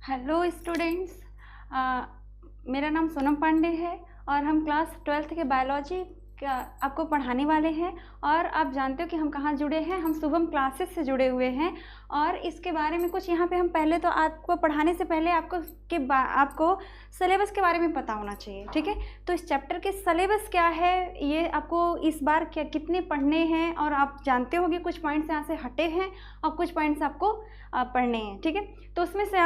Hello students, मेरा नाम सोनम पांडे है और हम क्लास 12th के बायोलॉजी का आपको पढ़ाने वाले हैं। और आप जानते हो कि हम कहाँ जुड़े हैं, हम शुभम क्लासेस से जुड़े हुए हैं। और इसके बारे में कुछ यहाँ पे हम पहले तो आपको पढ़ाने से पहले आपको सिलेबस के बारे में पता होना चाहिए, ठीक है। तो इस चैप्टर के सिलेबस क्या है, ये आपको इस बार क्या कितने पढ़ने हैं, और आप जानते होंगे कुछ पॉइंट्स यहाँ से हटे हैं और कुछ पॉइंट्स आपको पढ़ने हैं, ठीक है। तो उसमें से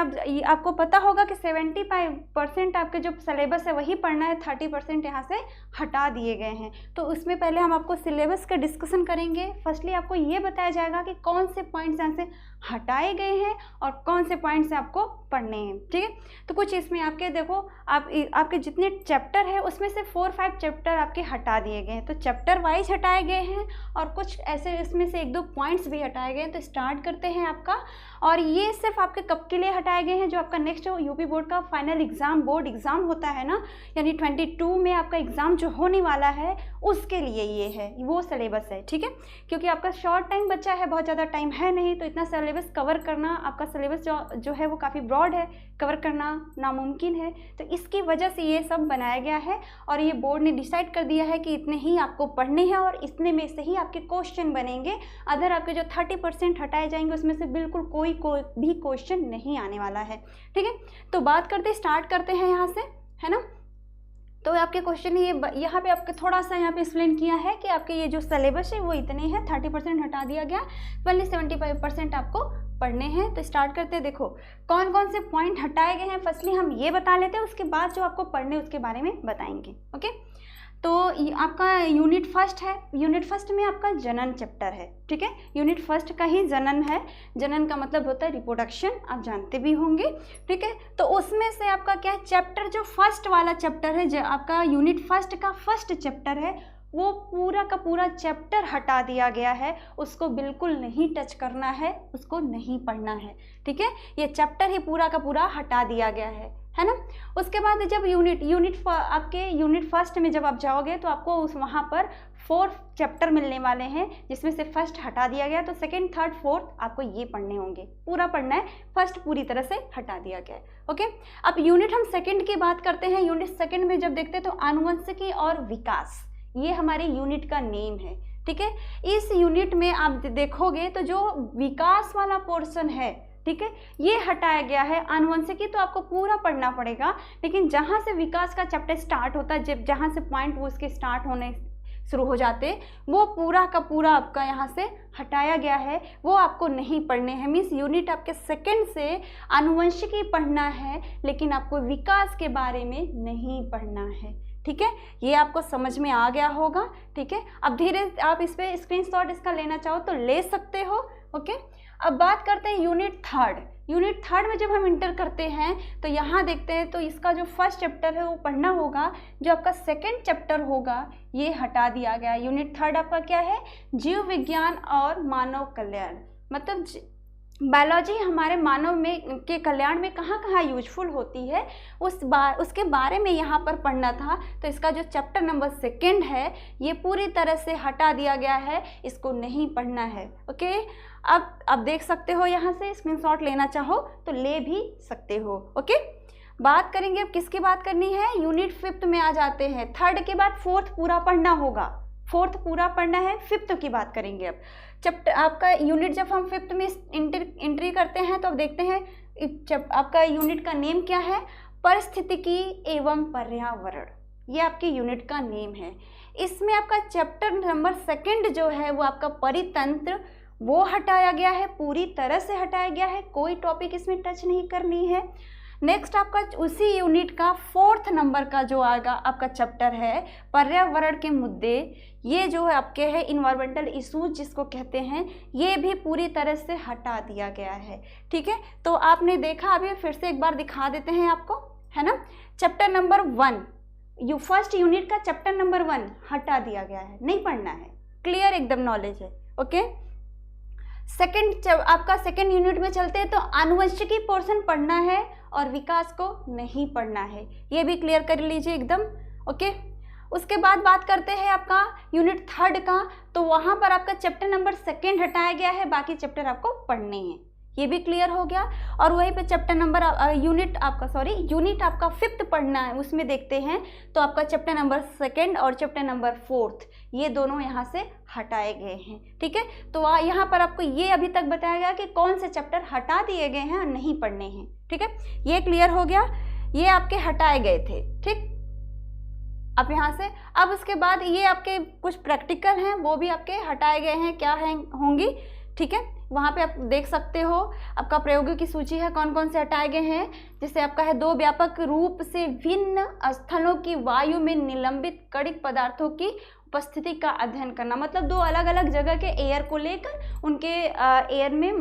आपको पता होगा कि 75% आपके जो सिलेबस है वही पढ़ना है, 30% यहाँ से हटा दिए गए हैं। तो उसमें पहले हम आपको सिलेबस का डिस्कशन करेंगे। फर्स्टली आपको ये बताया जाएगा कि कौन से पॉइंट्स यहाँ से हटाए गए हैं और कौन से पॉइंट्स आपको पढ़ने हैं, ठीक है। तो कुछ इसमें आपके देखो, आपके जितने चैप्टर है उसमें से 4-5 चैप्टर आपके हटा दिए गए हैं, तो चैप्टर वाइज हटाए गए हैं। और कुछ ऐसे इसमें से 1-2 पॉइंट्स भी हटाए गए हैं। तो स्टार्ट करते हैं आपका। और ये सिर्फ आपके कब के लिए हटाए गए हैं, जो आपका नेक्स्ट यूपी बोर्ड का फाइनल एग्ज़ाम, बोर्ड एग्ज़ाम होता है ना, यानी 22 में आपका एग्ज़ाम जो होने वाला है उसके लिए ये है, वो सिलेबस है, ठीक है। क्योंकि आपका शॉर्ट टाइम बचा है, बहुत ज़्यादा टाइम है नहीं, तो इतना सिलेबस कवर करना, आपका सिलेबस जो है वो काफ़ी ब्रॉड है, कवर करना नामुमकिन है। तो इसकी वजह से ये सब बनाया गया है और ये बोर्ड ने डिसाइड कर दिया है कि इतने ही आपको पढ़ने हैं और इतने में से ही आपके क्वेश्चन बनेंगे। अदर आपके जो 30% हटाए जाएंगे उसमें से बिल्कुल कोई भी क्वेश्चन नहीं आने वाला है, ठीक है। तो बात स्टार्ट करते हैं यहाँ से, है ना। तो आपके क्वेश्चन ये यहाँ पे आपके थोड़ा सा यहाँ पे एक्सप्लेन किया है कि आपके ये जो सिलेबस है वो इतने हैं, 30% हटा दिया गया, पहले 75% आपको पढ़ने हैं। तो स्टार्ट करते हैं। देखो कौन कौन से पॉइंट हटाए गए हैं, फर्स्टली हम ये बता लेते हैं, उसके बाद जो आपको पढ़ने उसके बारे में बताएंगे, ओके। तो आपका यूनिट फर्स्ट है, यूनिट फर्स्ट में आपका जनन चैप्टर है, ठीक है। यूनिट फर्स्ट का ही जनन है, जनन का मतलब होता है रिप्रोडक्शन, आप जानते भी होंगे, ठीक है। तो उसमें से आपका क्या है, चैप्टर जो फर्स्ट वाला चैप्टर है, जो आपका यूनिट फर्स्ट का फर्स्ट चैप्टर है, वो पूरा का पूरा चैप्टर हटा दिया गया है। उसको बिल्कुल नहीं टच करना है, उसको नहीं पढ़ना है, ठीक है। ये चैप्टर ही पूरा का पूरा हटा दिया गया है ना। उसके बाद जब आपके यूनिट फर्स्ट में जब आप जाओगे तो आपको वहाँ पर 4 चैप्टर मिलने वाले हैं, जिसमें से फर्स्ट हटा दिया गया। तो सेकंड, थर्ड, फोर्थ आपको ये पढ़ने होंगे, पूरा पढ़ना है, फर्स्ट पूरी तरह से हटा दिया गया है, ओके। अब यूनिट हम सेकंड की बात करते हैं। यूनिट सेकंड में जब देखते हैं तो आनुवंशिकी और विकास, ये हमारे यूनिट का नेम है, ठीक है। इस यूनिट में आप देखोगे तो जो विकास वाला पोर्शन है, ठीक है, ये हटाया गया है। आनुवंशिकी तो आपको पूरा पढ़ना पड़ेगा, लेकिन जहाँ से विकास का चैप्टर स्टार्ट होता है, जब जहाँ से पॉइंट वो उसके स्टार्ट होने शुरू हो जाते, वो पूरा का पूरा आपका यहाँ से हटाया गया है, वो आपको नहीं पढ़ने हैं। मीन्स यूनिट आपके सेकंड से आनुवंशिकी पढ़ना है, लेकिन आपको विकास के बारे में नहीं पढ़ना है, ठीक है। ये आपको समझ में आ गया होगा, ठीक है। अब धीरे आप इस पर स्क्रीनशॉट इसका लेना चाहो तो ले सकते हो, ओके। अब बात करते हैं यूनिट थर्ड। यूनिट थर्ड में जब हम इंटर करते हैं तो यहाँ देखते हैं तो इसका जो फर्स्ट चैप्टर है वो पढ़ना होगा, जो आपका सेकंड चैप्टर होगा ये हटा दिया गया। यूनिट थर्ड आपका क्या है, जीव विज्ञान और मानव कल्याण, मतलब बायोलॉजी हमारे मानव में के कल्याण में कहाँ कहाँ यूजफुल होती है उसके बारे में यहाँ पर पढ़ना था। तो इसका जो चैप्टर नंबर 2 है ये पूरी तरह से हटा दिया गया है, इसको नहीं पढ़ना है, ओके। अब देख सकते हो, यहाँ से स्क्रीनशॉट लेना चाहो तो ले भी सकते हो, ओके। बात करेंगे अब किसकी बात करनी है, यूनिट 5th में आ जाते हैं। थर्ड के बाद फोर्थ पूरा पढ़ना होगा, फोर्थ पूरा पढ़ना है, 5th की बात करेंगे। अब चैप्टर आपका यूनिट जब हम 5th में एंट्री करते हैं तो अब देखते हैं आपका यूनिट का नेम क्या है, परिस्थितिकी एवं पर्यावरण, ये आपके यूनिट का नेम है। इसमें आपका चैप्टर नंबर 2 जो है वो आपका परितंत्र, वो हटाया गया है, पूरी तरह से हटाया गया है, कोई टॉपिक इसमें टच नहीं करनी है। नेक्स्ट आपका उसी यूनिट का 4th नंबर का जो आएगा आपका चैप्टर है पर्यावरण के मुद्दे, ये जो है आपके है इन्वायरमेंटल इशूज जिसको कहते हैं, ये भी पूरी तरह से हटा दिया गया है, ठीक है। तो आपने देखा, अभी फिर से एक बार दिखा देते हैं आपको, है ना। चैप्टर नंबर 1 फर्स्ट यूनिट का चैप्टर नंबर 1 हटा दिया गया है, नहीं पढ़ना है, क्लियर एकदम नॉलेज है, ओके। आपका सेकंड यूनिट में चलते हैं तो आनुवंशिकी पोर्शन पढ़ना है और विकास को नहीं पढ़ना है, ये भी क्लियर कर लीजिए एकदम, ओके। उसके बाद बात करते हैं आपका यूनिट 3 का, तो वहाँ पर आपका चैप्टर नंबर 2 हटाया गया है, बाकी चैप्टर आपको पढ़ने हैं। ये भी क्लियर हो गया। और वहीं पे चैप्टर नंबर यूनिट आपका 5th पढ़ना है, उसमें देखते हैं तो आपका चैप्टर नंबर 2 और चैप्टर नंबर 4 ये दोनों यहाँ से हटाए गए हैं। ठीक है, तो यहाँ पर आपको ये अभी तक बताया गया कि कौन से चैप्टर हटा दिए गए हैं और नहीं पढ़ने हैं। ठीक है, ये क्लियर हो गया, ये आपके हटाए गए थे। ठीक, अब यहाँ से अब उसके बाद ये आपके कुछ प्रैक्टिकल हैं वो भी आपके हटाए गए हैं, क्या हैं होंगी। ठीक है, वहाँ पे आप देख सकते हो आपका प्रयोगों की सूची है कौन कौन से हटाए गए हैं। जैसे आपका है 2 व्यापक रूप से भिन्न स्थलों की वायु में निलंबित कणिक पदार्थों की उपस्थिति का अध्ययन करना, मतलब 2 अलग अलग जगह के एयर को लेकर उनके एयर में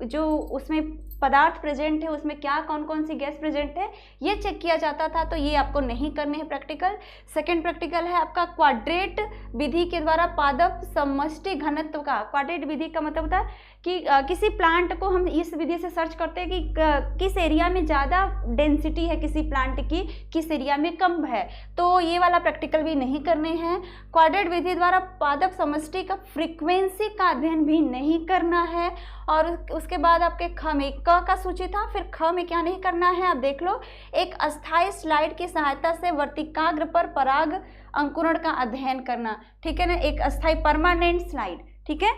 जो उसमें पदार्थ प्रेजेंट है उसमें क्या कौन कौन सी गैस प्रेजेंट है ये चेक किया जाता था, तो ये आपको नहीं करने हैं प्रैक्टिकल। सेकंड प्रैक्टिकल है आपका क्वाड्रेट विधि के द्वारा पादप समष्टि घनत्व का। क्वाड्रेट विधि का मतलब होता है कि किसी प्लांट को हम इस विधि से सर्च करते हैं कि किस एरिया में ज़्यादा डेंसिटी है किसी प्लांट की, किस एरिया में कम है, तो ये वाला प्रैक्टिकल भी नहीं करने हैं। क्वाड्रेट विधि द्वारा पादप समष्टि का फ्रीक्वेंसी का अध्ययन भी नहीं करना है। और उसके बाद आपके ख में क का सूची था, फिर ख में क्या नहीं करना है आप देख लो। एक अस्थायी स्लाइड की सहायता से वर्तिकाग्र पर पराग अंकुरण का अध्ययन करना। ठीक है ना, एक अस्थायी परमानेंट स्लाइड। ठीक है,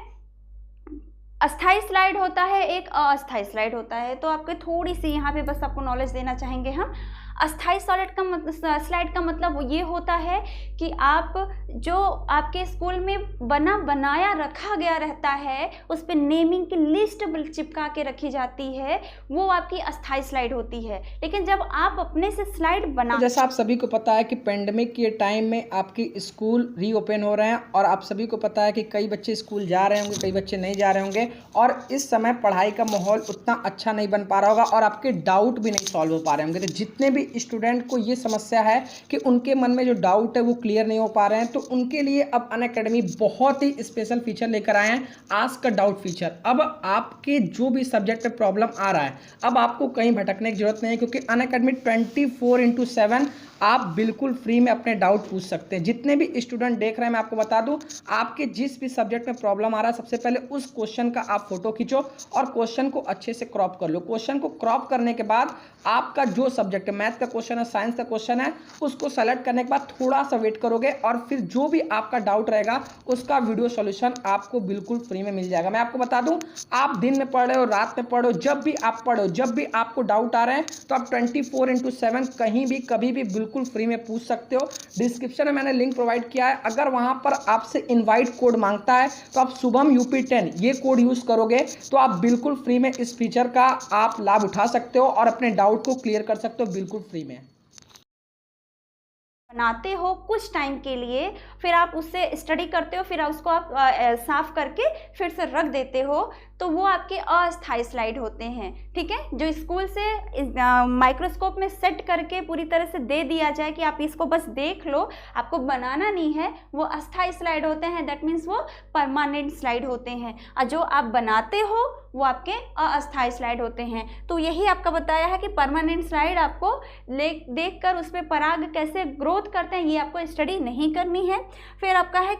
अस्थाई स्लाइड होता है, एक अस्थाई स्लाइड होता है। तो आपके थोड़ी सी यहाँ पे बस आपको नॉलेज देना चाहेंगे हम। अस्थाई स्लाइड का मतलब ये होता है कि आप जो आपके स्कूल में बनाया रखा गया रहता है उस पर नेमिंग की लिस्ट चिपका के रखी जाती है, वो आपकी अस्थाई स्लाइड होती है। लेकिन जब आप अपने से स्लाइड बना, जैसा आप सभी को पता है कि पेंडेमिक के टाइम में आपके स्कूल रीओपन हो रहे हैं और आप सभी को पता है कि कई बच्चे स्कूल जा रहे होंगे, कई बच्चे नहीं जा रहे होंगे और इस समय पढ़ाई का माहौल उतना अच्छा नहीं बन पा रहा होगा और आपके डाउट भी नहीं सॉल्व हो पा रहे होंगे। तो जितने भी स्टूडेंट को ये समस्या है कि उनके मन में जो डाउट है वो क्लियर नहीं हो पा रहे हैं, तो उनके लिए अब अनअकैडमी बहुत ही स्पेशल फीचर लेकर आए हैं, आस्क अ डाउट फीचर। अब आपके जो भी सब्जेक्ट में प्रॉब्लम आ रहा है अब आपको कहीं भटकने की जरूरत नहीं है, क्योंकि अनअकैडमी 24/7 आप बिल्कुल फ्री में अपने डाउट पूछ सकते हैं। जितने भी स्टूडेंट देख रहे हैं मैं आपको बता दूं, आपके जिस भी सब्जेक्ट में प्रॉब्लम आ रहा है सबसे पहले उस क्वेश्चन का आप फोटो खींचो और क्वेश्चन को अच्छे से क्रॉप कर लो। क्वेश्चन को क्रॉप करने के बाद आपका जो सब्जेक्ट है, मैथ का क्वेश्चन है, साइंस का क्वेश्चन है, उसको सेलेक्ट करने के बाद थोड़ा सा वेट करोगे और फिर जो भी आपका डाउट रहेगा उसका वीडियो सोल्यूशन आपको बिल्कुल फ्री में मिल जाएगा। मैं आपको बता दूं, आप दिन में पढ़ रहे हो, रात में पढ़ो, जब भी आप पढ़ो, जब भी आपको डाउट आ रहे हैं तो आप 24/7 कहीं भी कभी भी बिल्कुल फ्री में पूछ सकते हो। डिस्क्रिप्शन में मैंने लिंक प्रोवाइड किया है, अगर वहां पर आपसे इनवाइट कोड मांगता है तो आप शुभम UP10 ये कोड यूज करोगे तो आप बिल्कुल फ्री में इस फीचर का आप लाभ उठा सकते हो और अपने डाउट को क्लियर कर सकते हो बिल्कुल फ्री में। बनाते हो कुछ टाइम के लिए, फिर आप उससे स्टडी करते हो, फिर उसको आप साफ करके फिर से रख देते हो, तो वो आपके अस्थायी स्लाइड होते हैं। ठीक है, जो स्कूल से माइक्रोस्कोप में सेट करके पूरी तरह से दे दिया जाए कि आप इसको बस देख लो, आपको बनाना नहीं है, वो अस्थायी स्लाइड होते हैं। दैट मीन्स वो परमानेंट स्लाइड होते हैं, और जो आप बनाते हो वो आपके अस्थायी स्लाइड होते हैं। तो यही आपका बताया है कि परमानेंट स्लाइड आपको देख कर उस पर पराग कैसे ग्रोथ करते हैं ये आपको स्टडी नहीं करनी है। फिर आपका है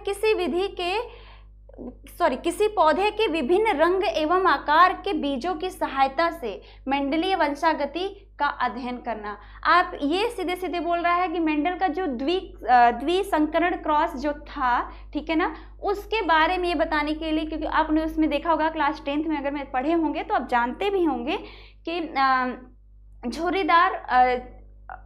किसी पौधे के विभिन्न रंग एवं आकार के बीजों की सहायता से मेंडलीय वंशागति का अध्ययन करना। आप ये सीधे सीधे बोल रहा है कि मेंडल का जो द्विसंकरण क्रॉस जो था, ठीक है ना, उसके बारे में ये बताने के लिए, क्योंकि आपने उसमें देखा होगा क्लास 10th में अगर मैं पढ़े होंगे तो आप जानते भी होंगे कि झुर्रीदार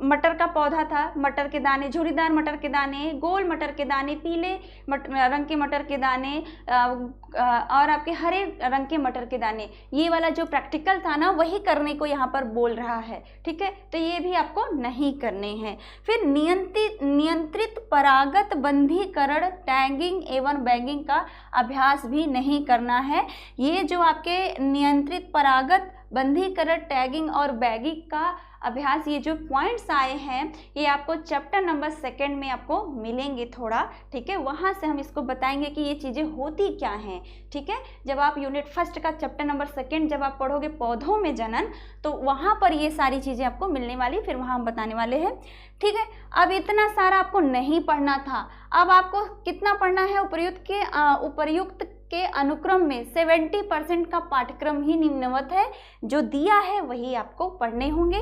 मटर का पौधा था, मटर के दाने, झुर्रीदार मटर के दाने, गोल मटर के दाने, पीले रंग के मटर के दाने और आपके हरे रंग के मटर के दाने, ये वाला जो प्रैक्टिकल था ना वही करने को यहाँ पर बोल रहा है। ठीक है, तो ये भी आपको नहीं करने हैं। फिर नियंत्रित परागत बंधीकरण, टैगिंग एवं बैगिंग का अभ्यास भी नहीं करना है। ये जो आपके नियंत्रित परागत बंधीकरण, टैगिंग और बैगिंग का अभ्यास, ये जो पॉइंट्स आए हैं ये आपको चैप्टर नंबर 2 में आपको मिलेंगे थोड़ा। ठीक है, वहाँ से हम इसको बताएंगे कि ये चीज़ें होती क्या हैं। ठीक है, जब आप यूनिट 1 का चैप्टर नंबर 2 जब आप पढ़ोगे पौधों में जनन, तो वहाँ पर ये सारी चीज़ें आपको मिलने वाली, फिर वहाँ हम बताने वाले हैं। ठीक है, अब इतना सारा आपको नहीं पढ़ना था, अब आपको कितना पढ़ना है, उपर्युक्त के अनुक्रम में 70% का पाठ्यक्रम ही निम्नवत है, जो दिया है वही आपको पढ़ने होंगे।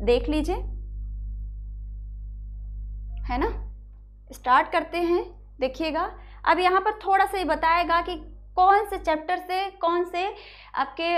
देख लीजिए, है ना। स्टार्ट करते हैं, देखिएगा। अब यहाँ पर थोड़ा सा ये बताएगा कि कौन से चैप्टर से, कौन से आपके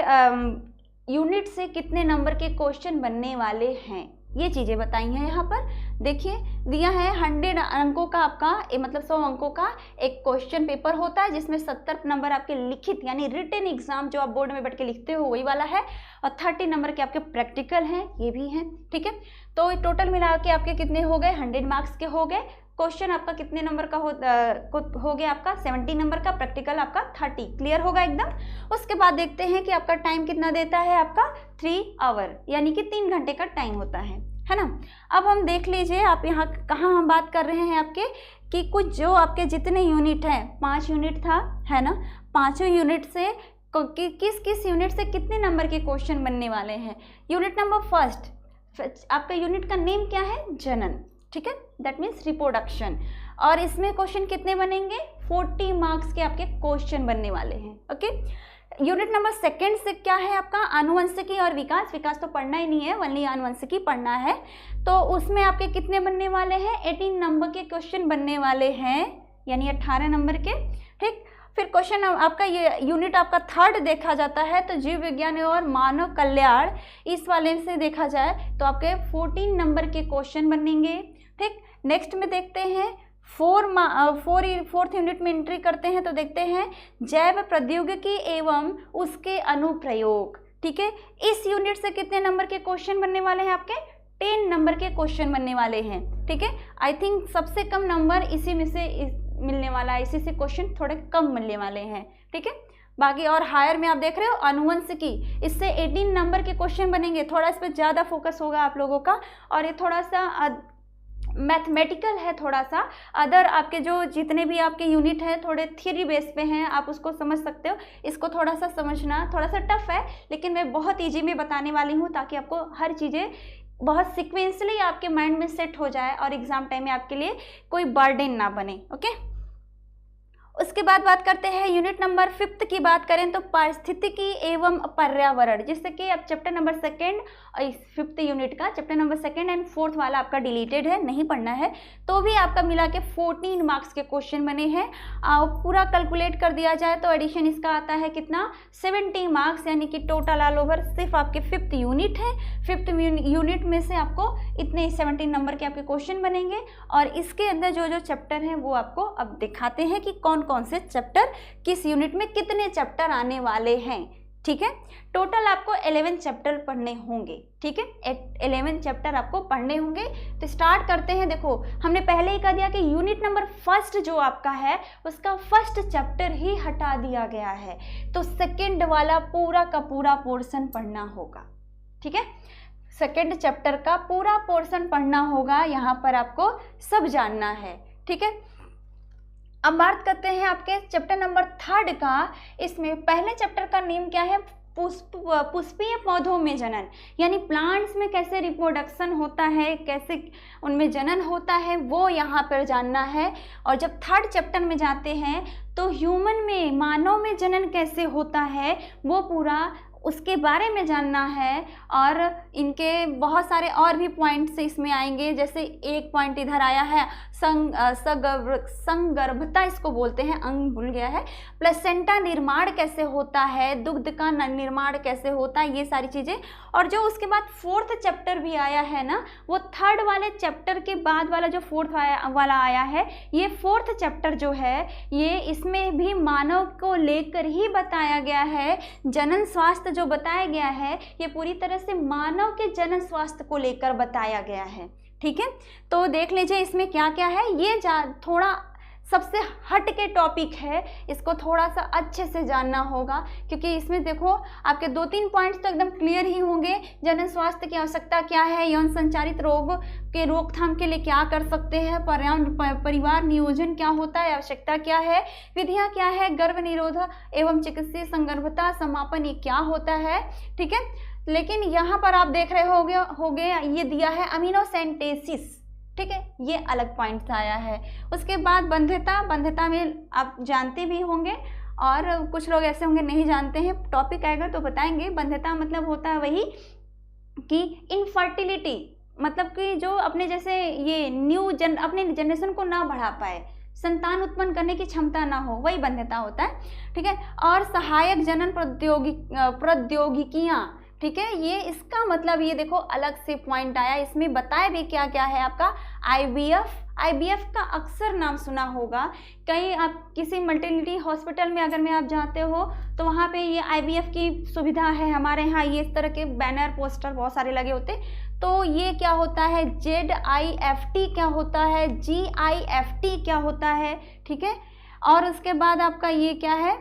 यूनिट से कितने नंबर के क्वेश्चन बनने वाले हैं, ये चीज़ें बताई हैं यहाँ पर। देखिए दिया है 100 अंकों का आपका मतलब 100 अंकों का एक क्वेश्चन पेपर होता है, जिसमें 70 नंबर आपके लिखित यानी रिटन एग्जाम जो आप बोर्ड में बैठ के लिखते हो वही वाला है, और 30 नंबर के आपके प्रैक्टिकल हैं, ये भी हैं। ठीक है, तो टोटल मिला के आपके कितने हो गए, 100 मार्क्स के हो गए। क्वेश्चन आपका कितने नंबर का हो गया आपका 70 नंबर का, प्रैक्टिकल आपका 30। क्लियर होगा एकदम। उसके बाद देखते हैं कि आपका टाइम कितना देता है, आपका 3 आवर यानी कि 3 घंटे का टाइम होता है ना। अब हम देख लीजिए, आप यहाँ कहाँ हम बात कर रहे हैं आपके कि कुछ जो आपके जितने यूनिट हैं, 5 यूनिट था, है ना। 5 यूनिट से किस किस यूनिट से कितने नंबर के क्वेश्चन बनने वाले हैं। यूनिट नंबर फर्स्ट, आपका यूनिट का नेम क्या है, जनन। ठीक है, दैट मीन्स रिप्रोडक्शन। और इसमें क्वेश्चन कितने बनेंगे, 40 मार्क्स के आपके क्वेश्चन बनने वाले हैं। ओके, यूनिट नंबर सेकंड से क्या है आपका, आनुवंशिकी और विकास। विकास तो पढ़ना ही नहीं है, ओनली आनुवंशिकी पढ़ना है। तो उसमें आपके कितने बनने वाले हैं, 18 नंबर के क्वेश्चन बनने वाले हैं, यानी 18 नंबर के। ठीक, फिर क्वेश्चन आपका ये यूनिट आपका थर्ड देखा जाता है, तो जीव विज्ञान और मानव कल्याण, इस वाले से देखा जाए तो आपके 14 नंबर के क्वेश्चन बनेंगे। ठीक, नेक्स्ट में देखते हैं फोर्थ यूनिट में एंट्री करते हैं, तो देखते हैं जैव प्रौद्योगिकी एवं उसके अनुप्रयोग। ठीक है, इस यूनिट से कितने नंबर के क्वेश्चन बनने वाले हैं, आपके 10 नंबर के क्वेश्चन बनने वाले हैं। ठीक है, आई थिंक सबसे कम नंबर इसी में से मिलने वाला है, इसी से क्वेश्चन थोड़े कम मिलने वाले हैं। ठीक है, बाकी और हायर में आप देख रहे हो आनुवंशिकी, इससे 18 नंबर के क्वेश्चन बनेंगे। थोड़ा इस पर ज़्यादा फोकस होगा आप लोगों का, और ये थोड़ा सा मैथमेटिकल है थोड़ा सा। अदर आपके जो जितने भी आपके यूनिट हैं थोड़े थ्योरी बेस पे हैं, आप उसको समझ सकते हो। इसको थोड़ा सा समझना थोड़ा सा टफ है, लेकिन मैं बहुत ईजी में बताने वाली हूँ, ताकि आपको हर चीज़ें बहुत सिक्वेंसली आपके माइंड में सेट हो जाए और एग्जाम टाइम में आपके लिए कोई बर्डन ना बने। ओके, उसके बाद बात करते हैं यूनिट नंबर 5 की बात करें तो पारिस्थितिकी एवं पर्यावरण, जिससे कि अब चैप्टर नंबर 2 इस 5th यूनिट का चैप्टर नंबर 2 एंड 4th वाला आपका डिलीटेड है, नहीं पढ़ना है, तो भी आपका मिला के 14 मार्क्स के क्वेश्चन बने हैं। पूरा कैलकुलेट कर दिया जाए तो एडिशन इसका आता है कितना, 70 मार्क्स, यानी कि टोटल ऑल ओवर सिर्फ आपके 5th यूनिट है। 5th यूनिट में से आपको इतने 17 नंबर के आपके क्वेश्चन बनेंगे, और इसके अंदर जो जो चैप्टर हैं वो आपको अब दिखाते हैं कि कौन कौन से चैप्टर किस यूनिट में कितने चैप्टर आने वाले हैं। ठीक है, टोटल आपको 11 चैप्टर पढ़ने होंगे। ठीक है, 11 चैप्टर आपको पढ़ने होंगे। तो स्टार्ट करते हैं। देखो हमने पहले ही कह दिया कि यूनिट नंबर फर्स्ट जो आपका है उसका फर्स्ट चैप्टर ही हटा दिया गया है, तो सेकंड वाला पूरा का पूरा पोर्शन पढ़ना होगा। ठीक है, सेकंड चैप्टर का पूरा पोर्शन पढ़ना होगा, यहाँ पर आपको सब जानना है। ठीक है, अब बात करते हैं आपके चैप्टर नंबर 3 का। इसमें पहले चैप्टर का नेम क्या है, पुष्पीय पौधों में जनन, यानी प्लांट्स में कैसे रिप्रोडक्शन होता है, कैसे उनमें जनन होता है, वो यहाँ पर जानना है। और जब 3rd चैप्टर में जाते हैं तो ह्यूमन में, मानव में जनन कैसे होता है वो पूरा उसके बारे में जानना है। और इनके बहुत सारे और भी पॉइंट्स इसमें आएंगे, जैसे एक पॉइंट इधर आया है संगर्भता, इसको बोलते हैं, अंग भूल गया है। प्लेसेंटा निर्माण कैसे होता है, दुग्ध का निर्माण कैसे होता है, ये सारी चीज़ें। और जो उसके बाद 4th चैप्टर भी आया है ना, वो 3rd वाले चैप्टर के बाद वाला जो 4th वाला आया है, ये 4th चैप्टर जो है ये इसमें भी मानव को लेकर ही बताया गया है। जनन स्वास्थ्य जो बताया गया है ये पूरी तरह से मानव के जनन स्वास्थ्य को लेकर बताया गया है। ठीक है, तो देख लीजिए इसमें क्या क्या है। ये थोड़ा सबसे हट के टॉपिक है, इसको थोड़ा सा अच्छे से जानना होगा, क्योंकि इसमें देखो आपके 2-3 पॉइंट्स तो एकदम क्लियर ही होंगे। जनन स्वास्थ्य की आवश्यकता क्या है, यौन संचारित रोग के रोकथाम के लिए क्या कर सकते हैं, परिवार नियोजन क्या होता है, आवश्यकता क्या है, विधियाँ क्या है, गर्भ निरोध एवं चिकित्सीय संगर्भता समापन ये क्या होता है। ठीक है, लेकिन यहाँ पर आप देख रहे होगे ये दिया है अमीनोसेंटेसिस। ठीक है, ये अलग पॉइंट आया है। उसके बाद बंध्यता में आप जानते भी होंगे, और कुछ लोग ऐसे होंगे नहीं जानते हैं, टॉपिक आएगा तो बताएंगे। बंध्यता मतलब होता है वही कि इनफर्टिलिटी, मतलब कि जो अपने जैसे ये अपने जनरेशन को ना बढ़ा पाए, संतान उत्पन्न करने की क्षमता ना हो, वही बंध्यता होता है, ठीक है। और सहायक जनन प्रौद्योगिकियाँ, ठीक है, ये इसका मतलब ये देखो अलग से पॉइंट आया, इसमें बताया भी क्या क्या है आपका आईवीएफ का अक्सर नाम सुना होगा, कहीं आप किसी मल्टीनिटी हॉस्पिटल में अगर में आप जाते हो तो वहाँ पे ये आईवीएफ की सुविधा है। हमारे यहाँ ये इस तरह के बैनर पोस्टर बहुत सारे लगे होते। तो ये क्या होता है, ZIFT क्या होता है, GIFT क्या होता है, ठीक है। और उसके बाद आपका ये क्या है,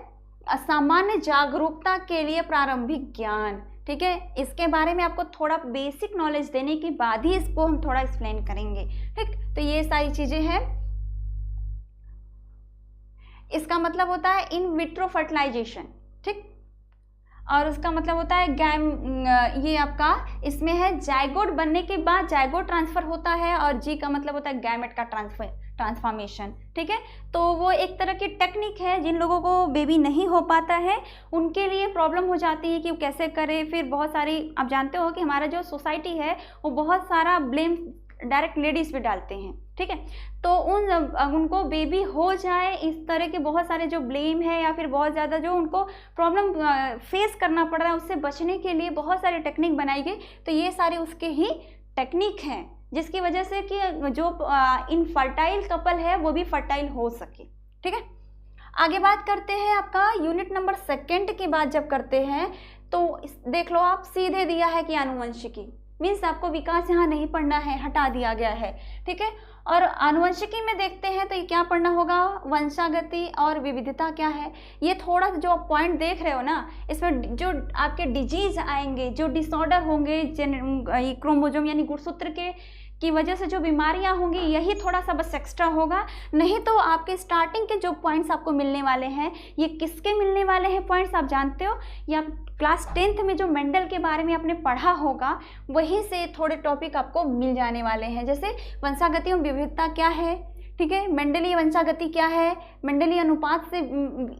सामान्य जागरूकता के लिए प्रारंभिक ज्ञान, ठीक है। इसके बारे में आपको थोड़ा बेसिक नॉलेज देने के बाद ही इसको हम थोड़ा एक्सप्लेन करेंगे, ठीक। तो ये सारी चीजें हैं। इसका मतलब होता है इन विट्रो फर्टिलाइजेशन, ठीक। और उसका मतलब होता है ये आपका इसमें है जाइगोट बनने के बाद जाइगोट ट्रांसफर होता है, और जी का मतलब होता है गैमेट का ट्रांसफॉर्मेशन, ठीक है। तो वो एक तरह की टेक्निक है, जिन लोगों को बेबी नहीं हो पाता है उनके लिए प्रॉब्लम हो जाती है कि वो कैसे करें। फिर बहुत सारी, आप जानते हो कि हमारा जो सोसाइटी है वो बहुत सारा ब्लेम डायरेक्ट लेडीज़ पे डालते हैं, ठीक है। तो उनको बेबी हो जाए, इस तरह के बहुत सारे जो ब्लेम है या फिर बहुत ज़्यादा जो उनको प्रॉब्लम फेस करना पड़ रहा है, उससे बचने के लिए बहुत सारी टेक्निक बनाई गई। तो ये सारे उसके ही टेक्निक हैं, जिसकी वजह से कि जो इनफर्टाइल कपल है वो भी फर्टाइल हो सके, ठीक है। आगे बात करते हैं आपका यूनिट नंबर 2 की बात जब करते हैं तो देख लो आप, सीधे दिया है कि आनुवंशिकी, मीन्स आपको विकास यहाँ नहीं पढ़ना है, हटा दिया गया है, ठीक है। और आनुवंशिकी में देखते हैं तो ये क्या पढ़ना होगा, वंशागति और विविधता क्या है। ये थोड़ा जो आप पॉइंट देख रहे हो ना, इसमें जो आपके डिजीज आएंगे, जो डिसऑर्डर होंगे क्रोमोजोम यानी गुणसूत्र की वजह से जो बीमारियां होंगी, यही थोड़ा सा बस एक्स्ट्रा होगा। नहीं तो आपके स्टार्टिंग के जो पॉइंट्स आपको मिलने वाले हैं, ये किसके मिलने वाले हैं पॉइंट्स आप जानते हो, या क्लास 10th में जो मेंडल के बारे में आपने पढ़ा होगा वहीं से थोड़े टॉपिक आपको मिल जाने वाले हैं। जैसे वंशागति और विविधता क्या है, ठीक है, मेंडलीय वंशागति क्या है, मेंडलीय अनुपात से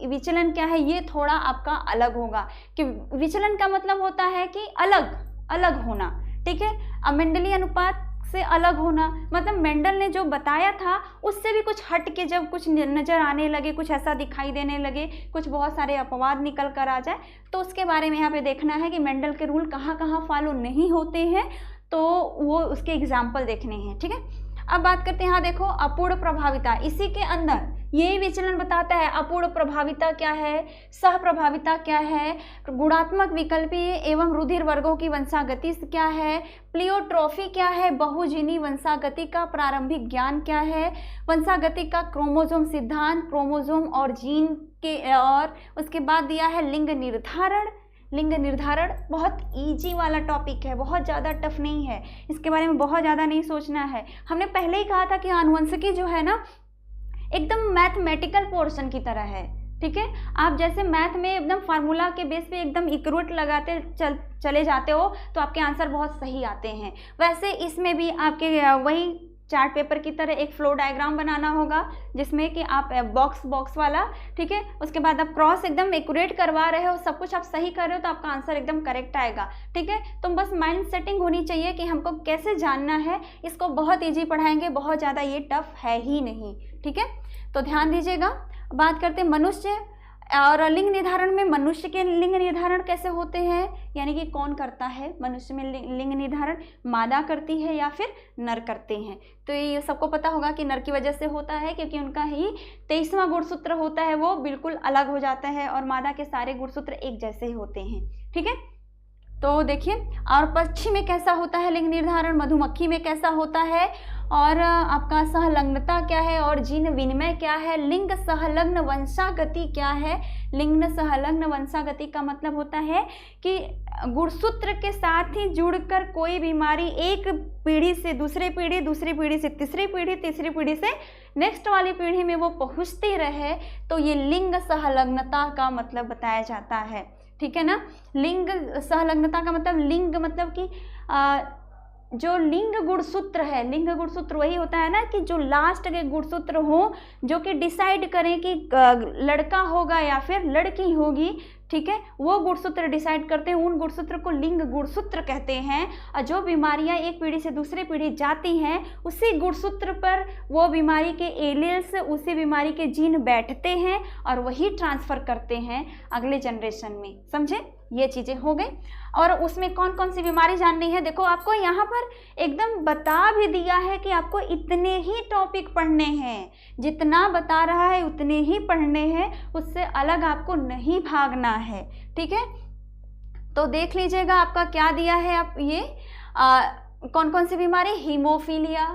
विचलन क्या है, ये थोड़ा आपका अलग होगा। कि विचलन का मतलब होता है कि अलग अलग होना, ठीक है। अब मेंडलीय अनुपात से अलग होना मतलब मेंडल ने जो बताया था उससे भी कुछ हट के जब कुछ नज़र आने लगे, कुछ ऐसा दिखाई देने लगे, कुछ बहुत सारे अपवाद निकल कर आ जाए, तो उसके बारे में यहाँ पे देखना है कि मेंडल के रूल कहाँ कहाँ फॉलो नहीं होते हैं, तो वो उसके एग्जाम्पल देखने हैं, ठीक है। अब बात करते हैं, यहाँ देखो अपूर्ण प्रभाविता, इसी के अंदर यही विचलन बताता है। अपूर्ण प्रभाविता क्या है, सह प्रभाविता क्या है, गुणात्मक विकल्पीय एवं रुधिर वर्गों की वंशागति क्या है, प्लियोट्रॉफी क्या है, बहुजीनी वंशागति का प्रारंभिक ज्ञान क्या है, वंशागति का क्रोमोसोम सिद्धांत, क्रोमोसोम और जीन के, और उसके बाद दिया है लिंग निर्धारण। लिंग निर्धारण बहुत इजी वाला टॉपिक है, बहुत ज़्यादा टफ नहीं है, इसके बारे में बहुत ज़्यादा नहीं सोचना है। हमने पहले ही कहा था कि आनुवंशिकी जो है ना एकदम मैथमेटिकल पोर्शन की तरह है, ठीक है। आप जैसे मैथ में एकदम फार्मूला के बेस पे एकदम इक्वेट लगाते चले जाते हो तो आपके आंसर बहुत सही आते हैं, वैसे इसमें भी आपके वही चार्ट पेपर की तरह एक फ्लो डायग्राम बनाना होगा, जिसमें कि आप बॉक्स वाला, ठीक है, उसके बाद आप क्रॉस एकदम एक्यूरेट करवा रहे हो, सब कुछ आप सही कर रहे हो तो आपका आंसर एकदम करेक्ट आएगा, ठीक है। तो बस माइंड सेटिंग होनी चाहिए कि हमको कैसे जानना है, इसको बहुत ईजी पढ़ाएंगे, बहुत ज़्यादा ये टफ है ही नहीं, ठीक है। तो ध्यान दीजिएगा। बात करते हैं मनुष्य और लिंग निर्धारण में, मनुष्य के लिंग निर्धारण कैसे होते हैं, यानी कि कौन करता है मनुष्य में लिंग निर्धारण, मादा करती है या फिर नर करते हैं। तो ये सबको पता होगा कि नर की वजह से होता है, क्योंकि उनका ही 23वां गुणसूत्र होता है, वो बिल्कुल अलग हो जाता है, और मादा के सारे गुणसूत्र एक जैसे ही होते हैं, ठीक है। तो देखिए, और पक्षी में कैसा होता है लिंग निर्धारण, मधुमक्खी में कैसा होता है, और आपका सहलग्नता क्या है, और जीन विनिमय क्या है, लिंग सहलग्न वंशागति क्या है। लिंग सहलग्न वंशागति का मतलब होता है कि गुणसूत्र के साथ ही जुड़कर कोई बीमारी एक पीढ़ी से दूसरी पीढ़ी, दूसरी पीढ़ी से तीसरी पीढ़ी, तीसरी पीढ़ी से नेक्स्ट वाली पीढ़ी में वो पहुंचती रहे, तो ये लिंग सहलग्नता का मतलब बताया जाता है, ठीक है ना। लिंग सहलग्नता का मतलब, लिंग मतलब कि जो लिंग गुणसूत्र है, लिंग गुणसूत्र वही होता है ना कि जो लास्ट के गुणसूत्र हो, जो कि डिसाइड करें कि लड़का होगा या फिर लड़की होगी, ठीक है, वो गुणसूत्र डिसाइड करते हैं, उन गुणसूत्र को लिंग गुणसूत्र कहते हैं। और जो बीमारियां एक पीढ़ी से दूसरे पीढ़ी जाती हैं, उसी गुणसूत्र पर वो बीमारी के एलियल्स, उसी बीमारी के जीन बैठते हैं और वही ट्रांसफ़र करते हैं अगले जनरेशन में। समझे, ये चीज़ें हो गई। और उसमें कौन कौन सी बीमारी जाननी है, देखो आपको यहाँ पर एकदम बता भी दिया है कि आपको इतने ही टॉपिक पढ़ने हैं, जितना बता रहा है उतने ही पढ़ने हैं, उससे अलग आपको नहीं भागना है, ठीक है। तो देख लीजिएगा आपका क्या दिया है, आप ये कौन कौन सी बीमारी, हीमोफीलिया,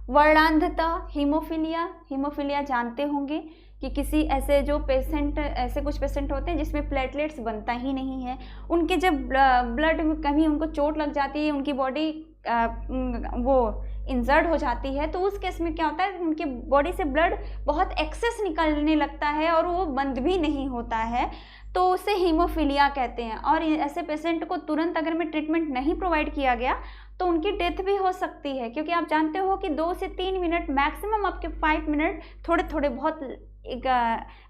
वर्णांधता, हीमोफीलिया जानते होंगे कि किसी ऐसे जो पेशेंट, ऐसे कुछ पेशेंट होते हैं जिसमें प्लेटलेट्स बनता ही नहीं है, उनके जब ब्लड में कहीं उनको चोट लग जाती है, उनकी बॉडी वो इंजर्ड हो जाती है, तो उस केस में क्या होता है, उनकी बॉडी से ब्लड बहुत एक्सेस निकलने लगता है और वो बंद भी नहीं होता है, तो उसे हीमोफीलिया कहते हैं। और ऐसे पेशेंट को तुरंत अगर में ट्रीटमेंट नहीं प्रोवाइड किया गया तो उनकी डेथ भी हो सकती है, क्योंकि आप जानते हो कि 2 से 3 मिनट, मैक्सिमम आपके 5 मिनट, थोड़े थोड़े बहुत एक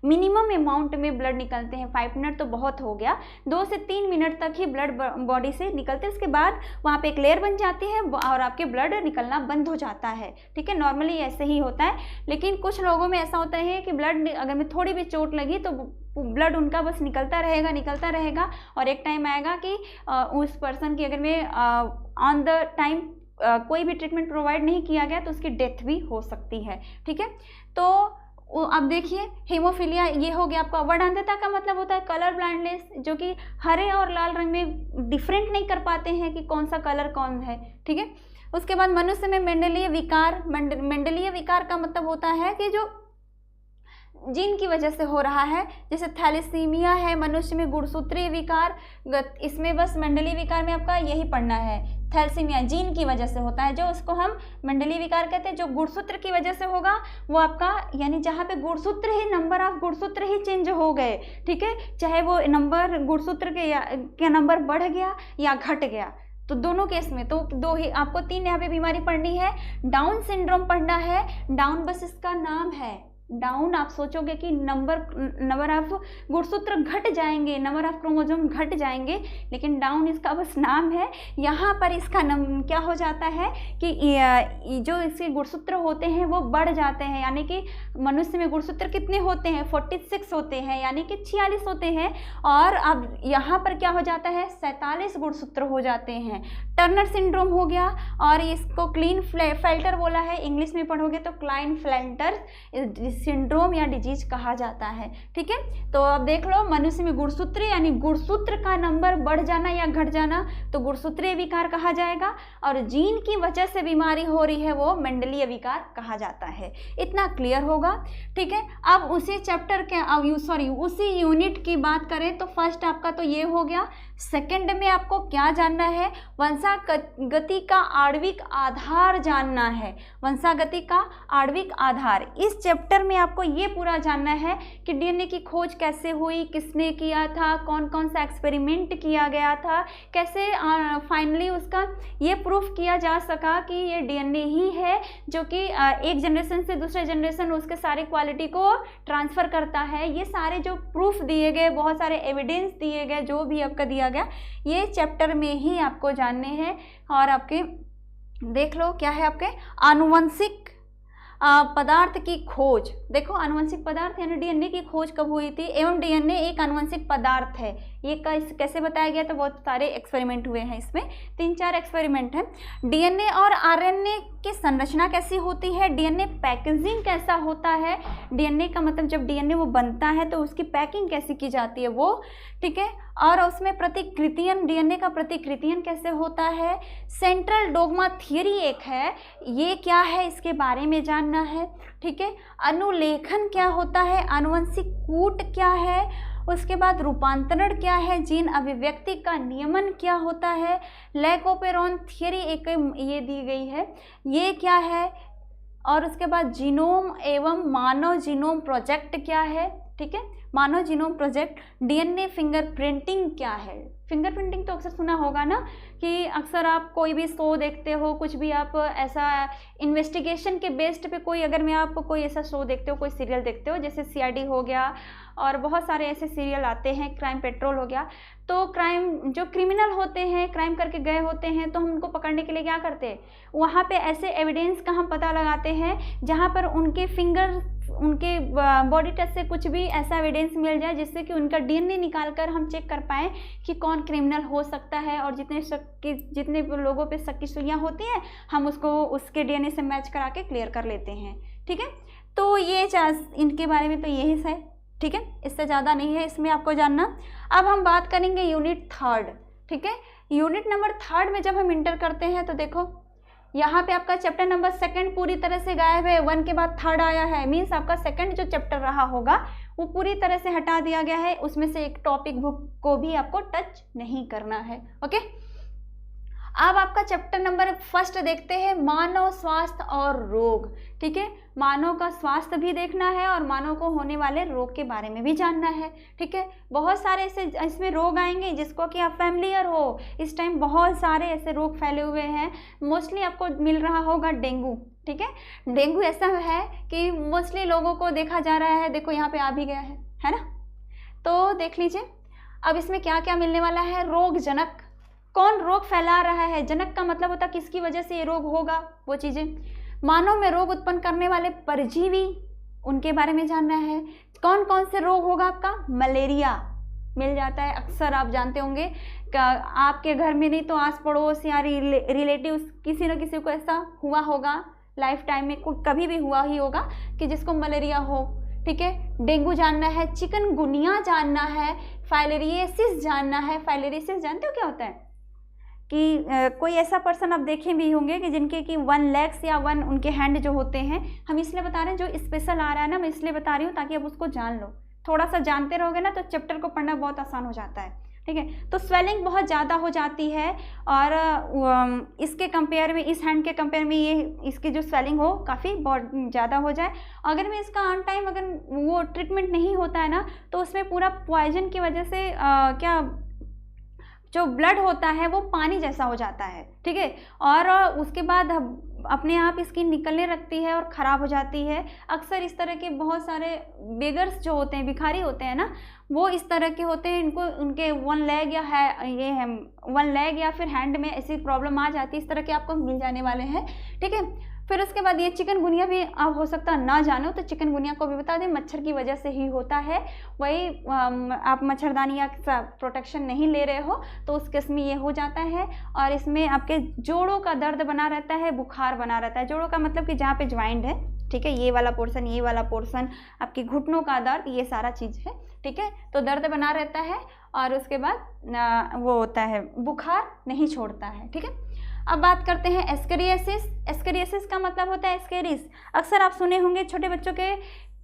मिनिमम अमाउंट में ब्लड निकलते हैं। 5 मिनट तो बहुत हो गया, 2 से 3 मिनट तक ही ब्लड बॉडी से निकलते हैं, उसके बाद वहाँ पे एक लेयर बन जाती है और आपके ब्लड निकलना बंद हो जाता है, ठीक है। नॉर्मली ऐसे ही होता है, लेकिन कुछ लोगों में ऐसा होता है कि ब्लड अगर में थोड़ी भी चोट लगी तो ब्लड उनका बस निकलता रहेगा और एक टाइम आएगा कि उस पर्सन की अगर में ऑन द टाइम कोई भी ट्रीटमेंट प्रोवाइड नहीं किया गया तो उसकी डेथ भी हो सकती है, ठीक है। तो अब देखिए, हीमोफीलिया ये हो गया आपका। वर्णांधता का मतलब होता है कलर ब्लाइंडनेस, जो कि हरे और लाल रंग में डिफरेंट नहीं कर पाते हैं कि कौन सा कलर कौन है, ठीक है। उसके बाद मनुष्य में मेंडेलिय विकार, मेंडेलिय विकार का मतलब होता है कि जो जीन की वजह से हो रहा है, जैसे थैलेसीमिया है मनुष्य में, गुणसूत्रीय विकार, इसमें बस मेंडेलिय विकार में आपका यही पढ़ना है, थैलेसीमिया जीन की वजह से होता है, जो उसको हम मेंडेलिय विकार कहते हैं। जो गुणसूत्र की वजह से होगा वो आपका, यानी जहाँ पे गुणसूत्र ही, नंबर ऑफ गुणसूत्र ही चेंज हो गए, ठीक है, चाहे वो नंबर गुणसूत्र के नंबर बढ़ गया या घट गया, तो दोनों केस में तो दो ही आपको 3 यहाँ पे बीमारी पढ़नी है। डाउन सिंड्रोम पढ़ना है। डाउन बस इसका नाम है, डाउन आप सोचोगे कि नंबर ऑफ गुणसूत्र घट जाएंगे, नंबर ऑफ क्रोमोसोम घट जाएंगे, लेकिन डाउन इसका बस नाम है। यहाँ पर इसका क्या हो जाता है कि जो इसके गुणसूत्र होते हैं वो बढ़ जाते हैं, यानी कि मनुष्य में गुणसूत्र कितने होते हैं, 46 होते हैं, यानी कि 46 होते हैं, और अब यहाँ पर क्या हो जाता है, 47 गुणसूत्र हो जाते हैं। टर्नर सिंड्रोम हो गया, और इसको क्लीनफेल्टर बोला है, इंग्लिश में पढ़ोगे तो क्लाइनफेल्टर सिंड्रोम या डिजीज कहा जाता है, ठीक है। तो अब देख लो, मनुष्य में गुणसूत्र यानी गुणसूत्र का नंबर बढ़ जाना या घट जाना तो गुणसूत्रीय विकार कहा जाएगा, और जीन की वजह से बीमारी हो रही है वो मेंडेलिय विकार कहा जाता है। इतना क्लियर होगा, ठीक है। अब उसी चैप्टर के उसी यूनिट की बात करें तो फर्स्ट आपका तो ये हो गया। सेकंड में आपको क्या जानना है, वंशागति का आणविक आधार जानना है, वंशागति का आणविक आधार। इस चैप्टर में आपको ये पूरा जानना है कि डीएनए की खोज कैसे हुई, किसने किया था, कौन कौन सा एक्सपेरिमेंट किया गया था, कैसे फाइनली उसका ये प्रूफ किया जा सका कि ये डीएनए ही है जो कि एक जनरेशन से दूसरे जनरेशन उसके सारी क्वालिटी को ट्रांसफ़र करता है। ये सारे जो प्रूफ दिए गए, बहुत सारे एविडेंस दिए गए, जो भी आपका दिया गया, ये चैप्टर में ही आपको जानने हैं। और आपके देख लो क्या है, आपके आनुवंशिक पदार्थ की खोज। देखो, आनुवंशिक पदार्थ यानी डीएनए की खोज कब हुई थी, एवं डीएनए एक आनुवंशिक पदार्थ है, ये कैसे बताया गया, तो बहुत सारे एक्सपेरिमेंट हुए हैं, इसमें 3-4 एक्सपेरिमेंट हैं। डीएनए और आरएनए की संरचना कैसी होती है, डीएनए पैकेजिंग कैसा होता है, डीएनए का मतलब जब डीएनए वो बनता है तो उसकी पैकिंग कैसी की जाती है वो, ठीक है। और उसमें प्रतिकृतियन, डीएनए का प्रतिकृतियन कैसे होता है। सेंट्रल डोग्मा थियरी एक है, ये क्या है इसके बारे में जानना है, ठीक है। अनुलेखन क्या होता है, आनुवंशिक कूट क्या है, उसके बाद रूपांतरण क्या है, जीन अभिव्यक्ति का नियमन क्या होता है, लैकोपेरॉन थियरी एक ये दी गई है, ये क्या है, और उसके बाद जीनोम एवं मानव जीनोम प्रोजेक्ट क्या है, ठीक है। मानव जीनोम प्रोजेक्ट, डीएनए फिंगरप्रिंटिंग क्या है? फिंगरप्रिंटिंग तो अक्सर सुना होगा ना, कि अक्सर आप कोई भी शो देखते हो, कुछ भी आप ऐसा इन्वेस्टिगेशन के बेस्ड पे कोई, अगर मैं आप कोई ऐसा शो देखते हो, कोई सीरियल देखते हो, जैसे सीआईडी हो गया और बहुत सारे ऐसे सीरियल आते हैं, क्राइम पेट्रोल हो गया, तो क्राइम जो क्रिमिनल होते हैं, क्राइम करके गए होते हैं, तो हम उनको पकड़ने के लिए क्या करते हैं, वहाँ पे ऐसे एविडेंस का हम पता लगाते हैं जहाँ पर उनके फिंगर, उनके बॉडी टच से कुछ भी ऐसा एविडेंस मिल जाए जिससे कि उनका डीएनए निकाल कर हम चेक कर पाएँ कि कौन क्रिमिनल हो सकता है। और जितने लोगों पे शक की सुइयाँ होती हैं, हम उसको उसके डीएनए से मैच करा के क्लियर कर लेते हैं, ठीक है। तो ये इनके बारे में तो यही है, ठीक है, इससे ज़्यादा नहीं है इसमें आपको जानना। अब हम बात करेंगे यूनिट 3, ठीक है। यूनिट नंबर 3 में जब हम इंटर करते हैं तो देखो यहाँ पे आपका चैप्टर नंबर 2 पूरी तरह से गायब है, 1 के बाद 3 आया है, मीन्स आपका 2 जो चैप्टर रहा होगा वो पूरी तरह से हटा दिया गया है। उसमें से एक टॉपिक बुक को भी आपको टच नहीं करना है, ओके। अब आपका चैप्टर नंबर 1 देखते हैं, मानव स्वास्थ्य और रोग, ठीक है। मानव का स्वास्थ्य भी देखना है और मानव को होने वाले रोग के बारे में भी जानना है, ठीक है। बहुत सारे ऐसे इसमें रोग आएंगे जिसको कि आप फैमिलियर हो, इस टाइम बहुत सारे ऐसे रोग फैले हुए हैं। मोस्टली आपको मिल रहा होगा डेंगू, ठीक है। डेंगू ऐसा है कि मोस्टली लोगों को देखा जा रहा है, देखो यहाँ पे आ भी गया है ना, तो देख लीजिए। अब इसमें क्या क्या मिलने वाला है, रोग जनक, कौन रोग फैला रहा है, जनक का मतलब होता है किसकी वजह से ये रोग होगा, वो चीज़ें। मानव में रोग उत्पन्न करने वाले परजीवी, उनके बारे में जानना है। कौन कौन से रोग होगा आपका, मलेरिया मिल जाता है, अक्सर आप जानते होंगे, आपके घर में नहीं तो आस पड़ोस या रिलेटिव्स किसी न किसी को ऐसा हुआ होगा लाइफ टाइम में, कभी भी हुआ ही होगा कि जिसको मलेरिया हो, ठीक है। डेंगू जानना है, चिकनगुनिया जानना है, फाइलेरियासिस जानना है। फाइलेरियासिस जानते हो क्या होता है, कि कोई ऐसा पर्सन आप देखे भी होंगे कि जिनके कि 1 लेग्स या 1 उनके हैंड जो होते हैं, हम इसलिए बता रहे हैं, जो स्पेशल आ रहा है ना, मैं इसलिए बता रही हूँ ताकि आप उसको जान लो। थोड़ा सा जानते रहोगे ना तो चैप्टर को पढ़ना बहुत आसान हो जाता है, ठीक है। तो स्वेलिंग बहुत ज़्यादा हो जाती है और इसके कंपेयर में, इस हैंड के कंपेयर में ये इसकी जो स्वेलिंग हो काफ़ी बहुत ज़्यादा हो जाए, अगर में इसका ऑन टाइम अगर वो ट्रीटमेंट नहीं होता है ना, तो उसमें पूरा पॉइजन की वजह से क्या जो ब्लड होता है वो पानी जैसा हो जाता है, ठीक है। और उसके बाद अपने आप स्किन निकलने लगती है और ख़राब हो जाती है। अक्सर इस तरह के बहुत सारे बेगर्स जो होते हैं, भिखारी होते हैं ना, वो इस तरह के होते हैं, इनको उनके 1 लेग या है ये है 1 लेग या फिर हैंड में ऐसी प्रॉब्लम आ जाती है, इस तरह के आपको मिल जाने वाले हैं, ठीक है। फिर उसके बाद ये चिकनगुनिया भी आप हो सकता है ना जानो, तो चिकनगुनिया को भी बता दें, मच्छर की वजह से ही होता है। वही आप मच्छरदानी या प्रोटेक्शन नहीं ले रहे हो तो उस केस में ये हो जाता है। और इसमें आपके जोड़ों का दर्द बना रहता है, बुखार बना रहता है। जोड़ों का मतलब कि जहाँ पे ज्वाइंट है, ठीक है, ये वाला पोर्शन, ये वाला पोर्शन, आपके घुटनों का दर्द, ये सारा चीज़ है, ठीक है। तो दर्द बना रहता है और उसके बाद वो होता है, बुखार नहीं छोड़ता है, ठीक है। अब बात करते हैं एस्केरियासिस। एस्केरियासिस का मतलब होता है एस्केरिस। अक्सर आप सुने होंगे छोटे बच्चों के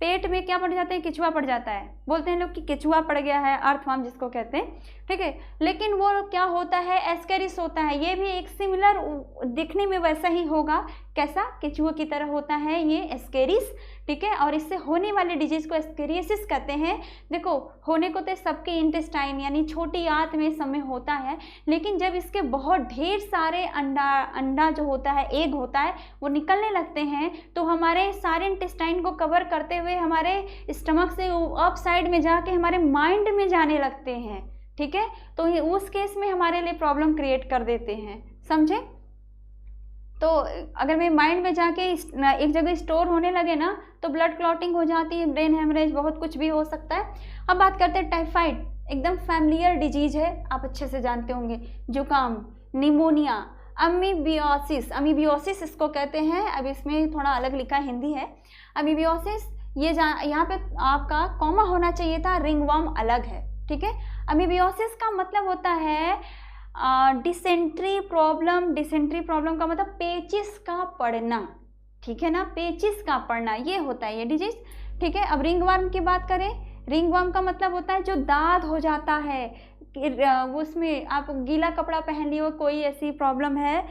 पेट में क्या पड़ जाता है, केचुआ पड़ जाता है, बोलते हैं लोग कि केचुआ पड़ गया है, अर्थवर्म जिसको कहते हैं, ठीक है। लेकिन वो क्या होता है, एस्केरिस होता है। ये भी एक सिमिलर, दिखने में वैसा ही होगा, कैसा, केचुआ की तरह होता है ये एस्केरिस, ठीक है। और इससे होने वाले डिजीज़ को एस्केरियासिस कहते हैं। देखो, होने को तो सबके इंटेस्टाइन यानी छोटी आंत में समय होता है, लेकिन जब इसके बहुत ढेर सारे अंडा जो होता है, एग होता है, वो निकलने लगते हैं, तो हमारे सारे इंटेस्टाइन को कवर करते हुए हमारे स्टमक से अप साइड में जाके हमारे माइंड में जाने लगते हैं, ठीक है। तो उस केस में हमारे लिए प्रॉब्लम क्रिएट कर देते हैं, समझे। तो अगर मैं माइंड में जाके एक जगह स्टोर होने लगे ना, तो ब्लड क्लॉटिंग हो जाती है, ब्रेन हेमरेज, बहुत कुछ भी हो सकता है। अब बात करते हैं टाइफाइड, एकदम फैमिलियर डिजीज है, आप अच्छे से जानते होंगे। जुकाम, निमोनिया, अमीबियोसिस, अमीबियोसिस इसको कहते हैं। अब इसमें थोड़ा अलग लिखा हिंदी है, अमीबियोसिस। ये यहाँ पे आपका कॉमा होना चाहिए था, रिंगवर्म अलग है, ठीक है। अमीबियोसिस का मतलब होता है डिसेंट्री प्रॉब्लम। डिसेंट्री प्रॉब्लम का मतलब पेचिस का पड़ना, ठीक है ना, पेचिस का पड़ना, ये होता है ये डिजीज, ठीक है। अब रिंगवर्म की बात करें, रिंगवर्म का मतलब होता है जो दाद हो जाता है, वो उसमें आप गीला कपड़ा पहन लिए हो, कोई ऐसी प्रॉब्लम है,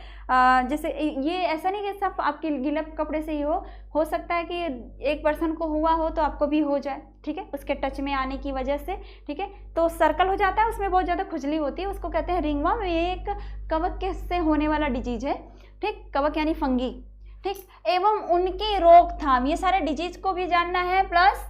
जैसे ये ऐसा नहीं कि सब आपके गीला कपड़े से ही हो सकता है कि एक पर्सन को हुआ हो तो आपको भी हो जाए, ठीक है, उसके टच में आने की वजह से, ठीक है। तो सर्कल हो जाता है, उसमें बहुत ज़्यादा खुजली होती है, उसको कहते हैं रिंगवर्म। ये एक कवक के से होने वाला डिजीज है, ठीक, कवक यानी फंगी, ठीक। एवं उनकी रोकथाम, ये सारे डिजीज को भी जानना है, प्लस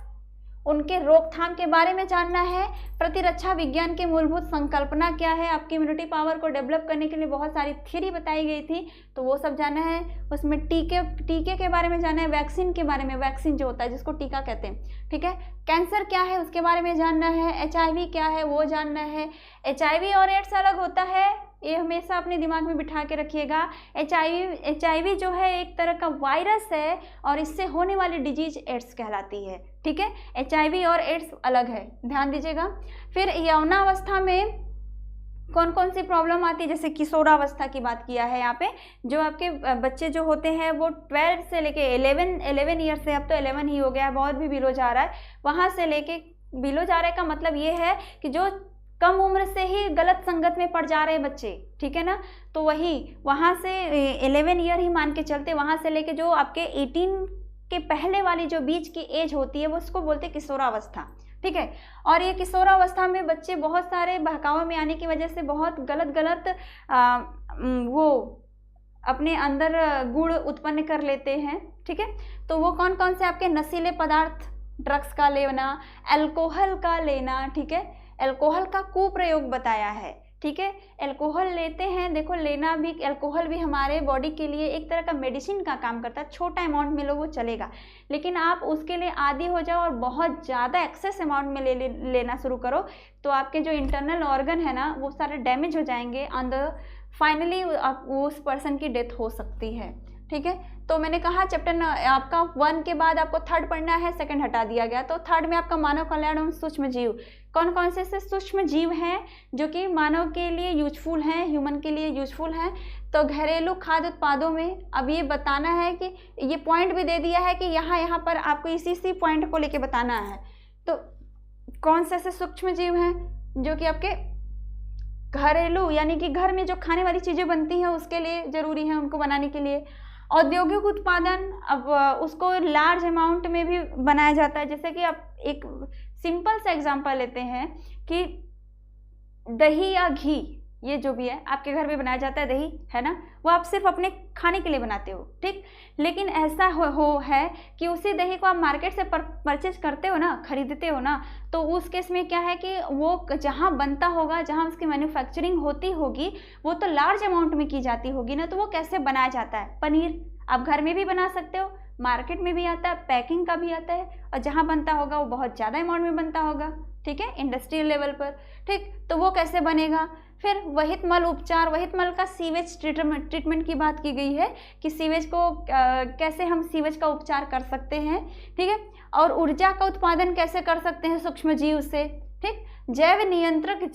उनके रोकथाम के बारे में जानना है। प्रतिरक्षा विज्ञान की मूलभूत संकल्पना क्या है, आपकी इम्यूनिटी पावर को डेवलप करने के लिए बहुत सारी थ्योरी बताई गई थी, तो वो सब जानना है। उसमें टीके के बारे में जानना है, वैक्सीन के बारे में, वैक्सीन जो होता है जिसको टीका कहते हैं, ठीक है। कैंसर क्या है उसके बारे में जानना है, HIV क्या है वो जानना है। HIV और एड्स अलग होता है, ये हमेशा अपने दिमाग में बिठा के रखिएगा। HIV जो है एक तरह का वायरस है और इससे होने वाली डिजीज एड्स कहलाती है, ठीक है। HIV और एड्स अलग है, ध्यान दीजिएगा। फिर यौनावस्था में कौन कौन सी प्रॉब्लम आती है, जैसे किशोरावस्था की बात किया है यहाँ पे, जो आपके बच्चे जो होते हैं वो 12 से लेके 11 ईयर से, अब तो 11 ही हो गया है, बहुत भी बिलो जा रहा है, वहाँ से लेके बिलो जा रहे का मतलब ये है कि जो कम उम्र से ही गलत संगत में पड़ जा रहे हैं बच्चे, ठीक है ना, तो वही वहाँ से 11 ईयर ही मान के चलते, वहाँ से लेके जो आपके 18 के पहले वाली जो बीच की एज होती है वो उसको बोलते हैं किशोरावस्था, ठीक है। और ये किशोरावस्था में बच्चे बहुत सारे बहकावे में आने की वजह से बहुत गलत वो अपने अंदर गुण उत्पन्न कर लेते हैं, ठीक है। तो वो कौन कौन से आपके नशीले पदार्थ, ड्रग्स का लेना, अल्कोहल का लेना, ठीक है, अल्कोहल का कुप्रयोग बताया है, ठीक है। अल्कोहल लेते हैं, देखो लेना भी, अल्कोहल भी हमारे बॉडी के लिए एक तरह का मेडिसिन का काम करता है, छोटा अमाउंट में लो वो चलेगा, लेकिन आप उसके लिए आदी हो जाओ और बहुत ज़्यादा एक्सेस अमाउंट में लेना शुरू करो तो आपके जो इंटरनल ऑर्गन है ना वो सारे डैमेज हो जाएंगे, एंड फाइनली उस पर्सन की डेथ हो सकती है, ठीक है। तो मैंने कहा चैप्टर आपका 1 के बाद आपको 3rd पढ़ना है, 2nd हटा दिया गया, तो 3rd में आपका मानव कल्याण एवं सूक्ष्म जीव, कौन कौन से सूक्ष्म जीव हैं जो कि मानव के लिए यूजफुल हैं, ह्यूमन के लिए यूजफुल हैं। तो घरेलू खाद्य उत्पादों में अब ये बताना है कि ये पॉइंट भी दे दिया है कि यहाँ पर आपको इसी पॉइंट को लेके बताना है। तो कौन से ऐसे सूक्ष्म जीव हैं जो कि आपके घरेलू यानी कि घर में जो खाने वाली चीज़ें बनती हैं उसके लिए ज़रूरी है, उनको बनाने के लिए। औद्योगिक उत्पादन, अब उसको लार्ज अमाउंट में भी बनाया जाता है, जैसे कि आप एक सिंपल सा एग्जांपल लेते हैं कि दही या घी, ये जो भी है आपके घर में बनाया जाता है दही, है ना, वो आप सिर्फ अपने खाने के लिए बनाते हो, ठीक। लेकिन ऐसा है कि उसी दही को आप मार्केट से परचेज करते हो ना, खरीदते हो ना, तो उस केस में क्या है कि वो जहाँ बनता होगा, जहाँ उसकी मैन्युफैक्चरिंग होती होगी वो तो लार्ज अमाउंट में की जाती होगी ना, तो वो कैसे बनाया जाता है। पनीर आप घर में भी बना सकते हो, मार्केट में भी आता है, पैकिंग का भी आता है, और जहाँ बनता होगा वो बहुत ज़्यादा अमाउंट में बनता होगा, ठीक है, इंडस्ट्रियल लेवल पर, ठीक। तो वो कैसे बनेगा। फिर वहित मल उपचार, वहित मल का सीवेज ट्रीटमेंट की बात की गई है कि सीवेज को कैसे हम सीवेज का उपचार कर सकते हैं, ठीक है। और ऊर्जा का उत्पादन कैसे कर सकते हैं सूक्ष्म जीव से, ठीक। जैव नियंत्रक,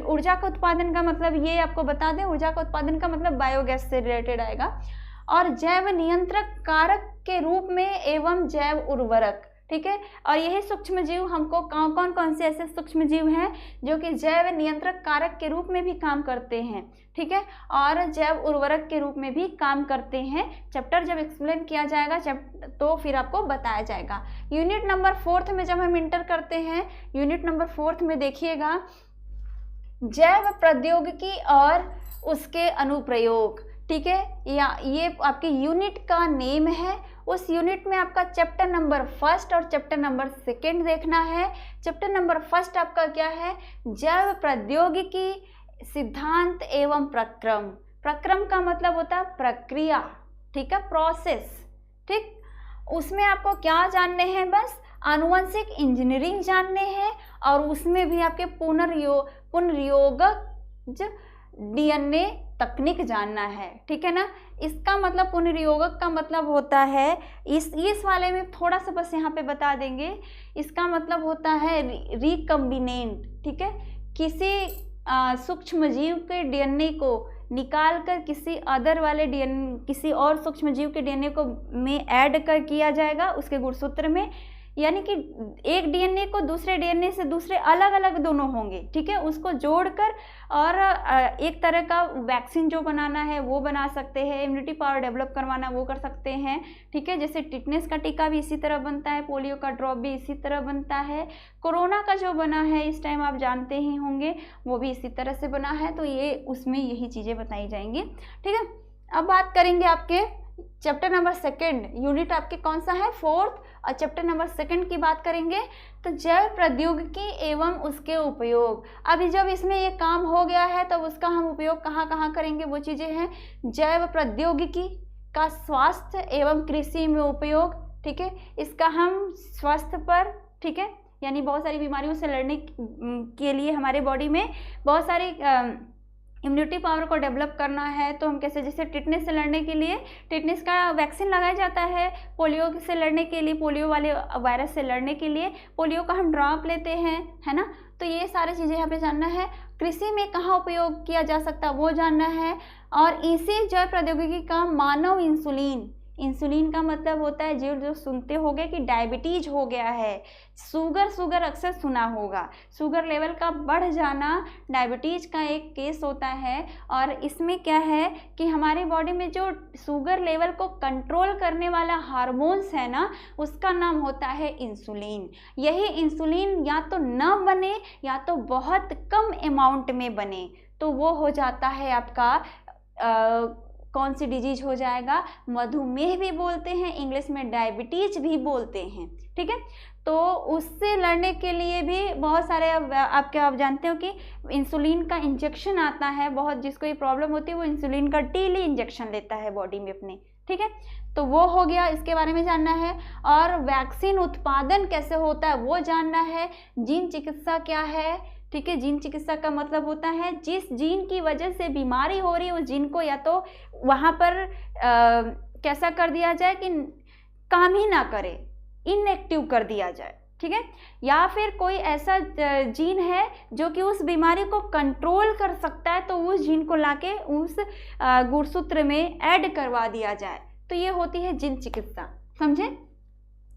ऊर्जा का उत्पादन का मतलब ये आपको बता दें, ऊर्जा का उत्पादन का मतलब बायोगैस से रिलेटेड आएगा। और जैव नियंत्रक कारक के रूप में एवं जैव उर्वरक, ठीक है। और यही सूक्ष्म जीव हमको कौन कौन से ऐसे सूक्ष्म जीव हैं जो कि जैव नियंत्रक कारक के रूप में भी काम करते हैं, ठीक है, और जैव उर्वरक के रूप में भी काम करते हैं। चैप्टर जब एक्सप्लेन किया जाएगा तो फिर आपको बताया जाएगा। यूनिट नंबर 4th में जब हम इंटर करते हैं, यूनिट नंबर 4th में देखिएगा जैव प्रौद्योगिकी और उसके अनुप्रयोग, ठीक है, या ये आपके यूनिट का नेम है। उस यूनिट में आपका चैप्टर नंबर 1 और चैप्टर नंबर 2 देखना है। चैप्टर नंबर 1 आपका क्या है, जैव प्रौद्योगिकी सिद्धांत एवं प्रक्रम। प्रक्रम का मतलब होता है प्रक्रिया, ठीक है, प्रोसेस, ठीक। उसमें आपको क्या जानने हैं, बस आनुवंशिक इंजीनियरिंग जानने हैं, और उसमें भी आपके पुनर्योगक DNA तकनीक जानना है, ठीक है ना। इसका मतलब पुनर्योगक का मतलब होता है, इस वाले में थोड़ा सा बस यहाँ पे बता देंगे, इसका मतलब होता है रिकम्बिनेंट, ठीक है, किसी सूक्ष्म जीव के DNA को निकाल कर किसी अदर वाले किसी और सूक्ष्म जीव के DNA को में ऐड कर किया जाएगा उसके गुणसूत्र में, यानी कि एक डीएनए को दूसरे डीएनए से दूसरे अलग अलग दोनों होंगे, ठीक है, उसको जोड़कर और एक तरह का वैक्सीन जो बनाना है वो बना सकते हैं, इम्यूनिटी पावर डेवलप करवाना वो कर सकते हैं, ठीक है। जैसे टिटनेस का टीका भी इसी तरह बनता है, पोलियो का ड्रॉप भी इसी तरह बनता है, कोरोना का जो बना है इस टाइम आप जानते ही होंगे वो भी इसी तरह से बना है। तो ये उसमें यही चीज़ें बताई जाएंगी, ठीक है। अब बात करेंगे आपके चैप्टर नंबर 2, यूनिट आपके कौन सा है 4th, और चैप्टर नंबर 2 की बात करेंगे तो जैव प्रौद्योगिकी एवं उसके उपयोग। अभी जब इसमें ये काम हो गया है तब उसका हम उपयोग कहाँ कहाँ करेंगे, वो चीज़ें हैं जैव प्रौद्योगिकी का स्वास्थ्य एवं कृषि में उपयोग, ठीक है। इसका हम स्वास्थ्य पर, ठीक है, यानी बहुत सारी बीमारियों से लड़ने के लिए हमारे बॉडी में बहुत सारी इम्यूनिटी पावर को डेवलप करना है तो हम कैसे, जैसे टिटनेस से लड़ने के लिए टिटनेस का वैक्सीन लगाया जाता है, पोलियो से लड़ने के लिए, पोलियो वाले वायरस से लड़ने के लिए पोलियो का हम ड्रॉप लेते हैं, है ना। तो ये सारी चीज़ें यहाँ पे जानना है। कृषि में कहाँ उपयोग किया जा सकता है वो जानना है। और इसी जैव प्रौद्योगिकी का मानव इंसुलिन, इंसुलिन का मतलब होता है जो सुनते होंगे कि डायबिटीज हो गया है, शुगर अक्सर सुना होगा, शुगर लेवल का बढ़ जाना डायबिटीज का एक केस होता है। और इसमें क्या है कि हमारी बॉडी में जो शुगर लेवल को कंट्रोल करने वाला हार्मोन्स है ना, उसका नाम होता है इंसुलिन। यही इंसुलिन या तो न बने या तो बहुत कम अमाउंट में बने तो वो हो जाता है आपका कौन सी डिजीज हो जाएगा, मधुमेह भी बोलते हैं, इंग्लिश में डायबिटीज भी बोलते हैं, ठीक है। तो उससे लड़ने के लिए भी बहुत सारे आप जानते हो कि इंसुलिन का इंजेक्शन आता है, बहुत जिसको ये प्रॉब्लम होती है वो इंसुलिन का डेली इंजेक्शन लेता है बॉडी में अपने, ठीक है। तो वो हो गया, इसके बारे में जानना है। और वैक्सीन उत्पादन कैसे होता है वो जानना है। जीन चिकित्सा क्या है, ठीक है। जीन चिकित्सा का मतलब होता है जिस जीन की वजह से बीमारी हो रही है उस जीन को या तो वहाँ पर कैसा कर दिया जाए कि काम ही ना करे, इनएक्टिव कर दिया जाए, ठीक है। या फिर कोई ऐसा जीन है जो कि उस बीमारी को कंट्रोल कर सकता है तो उस जीन को लाके उस गुणसूत्र में ऐड करवा दिया जाए, तो ये होती है जीन चिकित्सा, समझे।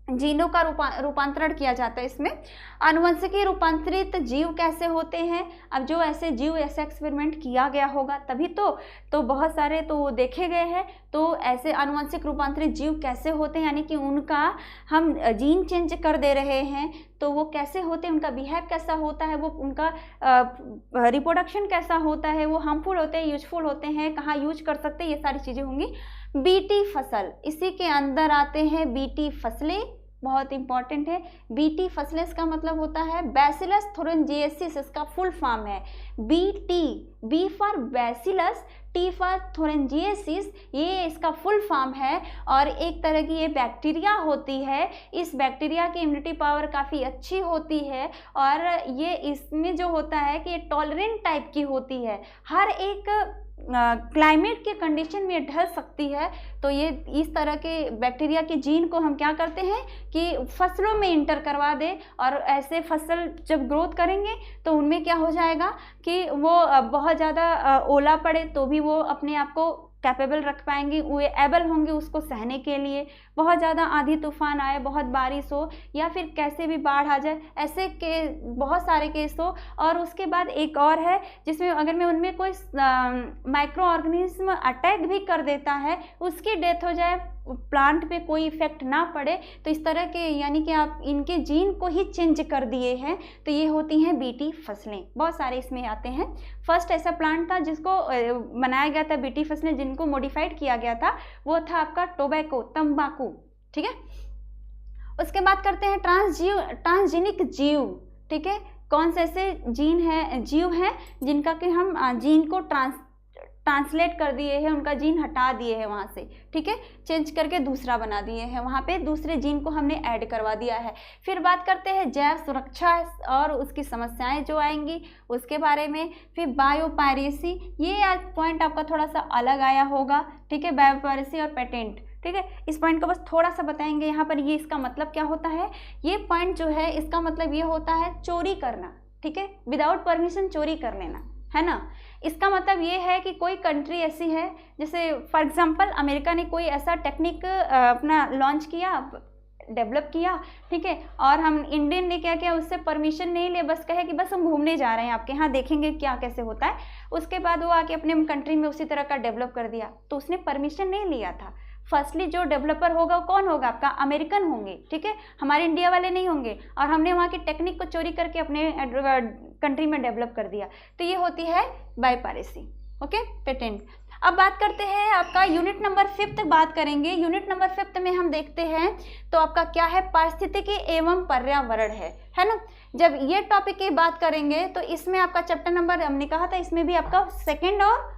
जीनों का रूपांतरण किया जाता है इसमें। आनुवंशिकी रूपांतरित जीव कैसे होते हैं, अब जो ऐसे जीव ऐसे एक्सपेरिमेंट किया गया होगा तभी तो बहुत सारे तो देखे गए हैं। तो ऐसे आनुवंशिक रूपांतरित जीव कैसे होते हैं, यानी कि उनका हम जीन चेंज कर दे रहे हैं तो वो कैसे होते हैं, उनका बिहेव कैसा होता है, वो उनका रिप्रोडक्शन कैसा होता है, वो हार्मफुल होते हैं, यूजफुल होते हैं, कहाँ यूज कर सकते हैं, ये सारी चीज़ें होंगी। बीटी फसल, इसी के अंदर आते हैं बीटी फसलें, बहुत इंपॉर्टेंट है। बीटी फसलें इसका मतलब होता है बैसिलस थोरेंजिएसिस, इसका फुल फॉर्म है BT, B for Bacillus, T for thuringiensis, ये इसका फुल फॉर्म है। और एक तरह की ये बैक्टीरिया होती है, इस बैक्टीरिया की इम्यूनिटी पावर काफ़ी अच्छी होती है और ये इसमें जो होता है कि ये टॉलरेंट टाइप की होती है, हर एक क्लाइमेट के कंडीशन में ढल सकती है। तो ये इस तरह के बैक्टीरिया के जीन को हम क्या करते हैं कि फसलों में इंटर करवा दें और ऐसे फसल जब ग्रोथ करेंगे तो उनमें क्या हो जाएगा कि वो बहुत ज़्यादा ओला पड़े तो भी वो अपने आप को कैपेबल रख पाएंगे, वो एबल होंगे उसको सहने के लिए। बहुत ज़्यादा आंधी तूफान आए, बहुत बारिश हो या फिर कैसे भी बाढ़ आ जाए, ऐसे के बहुत सारे केस हो। और उसके बाद एक और है जिसमें अगर मैं उनमें कोई माइक्रो ऑर्गेनिज्म अटैक भी कर देता है, उसकी डेथ हो जाए, प्लांट पे कोई इफेक्ट ना पड़े, तो इस तरह के यानी कि आप इनके जीन को ही चेंज कर दिए हैं, तो ये होती हैं बीटी फसलें। बहुत सारे इसमें आते हैं। फर्स्ट ऐसा प्लांट था जिसको बनाया गया था बीटी फसलें, जिनको मॉडिफाइड किया गया था, वो था आपका टोबैको, तंबाकू, ठीक है। उसके बाद करते हैं ट्रांसजेनिक जीव, ठीक है। कौन से ऐसे जीव हैं जिनका कि हम जीन को ट्रांसलेट कर दिए हैं, उनका जीन हटा दिए हैं वहाँ से, ठीक है, चेंज करके दूसरा बना दिए हैं, वहाँ पे दूसरे जीन को हमने ऐड करवा दिया है। फिर बात करते हैं जैव सुरक्षा और उसकी समस्याएं जो आएंगी उसके बारे में। फिर बायोपायरेसी, ये आज पॉइंट आपका थोड़ा सा अलग आया होगा, ठीक है, बायोपायरेसी और पेटेंट, ठीक है। इस पॉइंट को बस थोड़ा सा बताएंगे यहाँ पर, ये इसका मतलब क्या होता है। ये पॉइंट जो है इसका मतलब ये होता है चोरी करना, ठीक है, विदाउट परमिशन चोरी कर लेना, है ना। इसका मतलब ये है कि कोई कंट्री ऐसी है, जैसे फॉर एग्जांपल अमेरिका ने कोई ऐसा टेक्निक अपना लॉन्च किया डेवलप किया, ठीक है। और हम इंडियन ने क्या किया, उससे परमिशन नहीं ले, बस कहे कि बस हम घूमने जा रहे हैं आपके यहाँ, देखेंगे क्या कैसे होता है। उसके बाद वो आके अपने कंट्री में उसी तरह का डेवलप कर दिया, तो उसने परमिशन नहीं लिया था। फर्स्टली जो डेवलपर होगा वो कौन होगा, आपका अमेरिकन होंगे, ठीक है, हमारे इंडिया वाले नहीं होंगे। और हमने वहाँ की टेक्निक को चोरी करके अपने कंट्री में डेवलप कर दिया। तो ये होती है बाय पायरेसी, ओके, पेटेंट। अब बात करते हैं आपका यूनिट नंबर 5 बात करेंगे। यूनिट नंबर 5 में हम देखते हैं तो आपका क्या है, पारिस्थितिकी एवं पर्यावरण है ना। जब ये टॉपिक की बात करेंगे तो इसमें आपका चैप्टर नंबर, हमने कहा था इसमें भी आपका 2nd और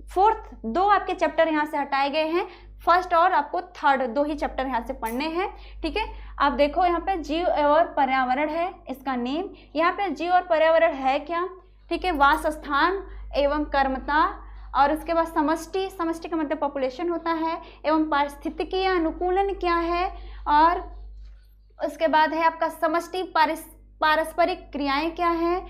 4th 2 आपके चैप्टर यहाँ से हटाए गए हैं। 1st और आपको 3rd 2 ही चैप्टर यहाँ से पढ़ने हैं, ठीक है। आप देखो यहाँ पे जीव और पर्यावरण है इसका नेम। यहाँ पे जीव और पर्यावरण है क्या, ठीक है, वास स्थान एवं कर्मता, और उसके बाद समष्टि, समष्टि का मतलब पॉपुलेशन होता है, एवं पारिस्थितिकीय अनुकूलन क्या है, और उसके बाद है आपका समष्टि पारस्परिक क्रियाएं क्या है,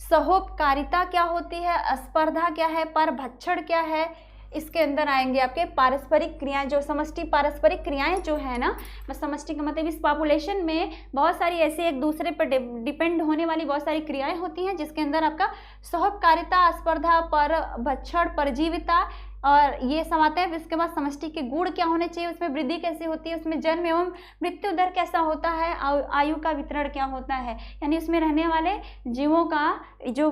सहोपकारिता क्या होती है, स्पर्धा क्या है, परभक्षण क्या है। इसके अंदर आएंगे आपके पारस्परिक क्रियाएं, जो समष्टि पारस्परिक क्रियाएं जो है ना, समष्टि का मतलब इस पॉपुलेशन में बहुत सारी ऐसे एक दूसरे पर डिपेंड होने वाली बहुत सारी क्रियाएं होती हैं, जिसके अंदर आपका सहोपकारिता, स्पर्धा, परभक्षण, परजीविता और ये समाते हैं। इसके बाद समष्टि के गुण क्या होने चाहिए, उसमें वृद्धि कैसे होती है, उसमें जन्म एवं मृत्यु दर कैसा होता है, आयु का वितरण क्या होता है, यानी उसमें रहने वाले जीवों का जो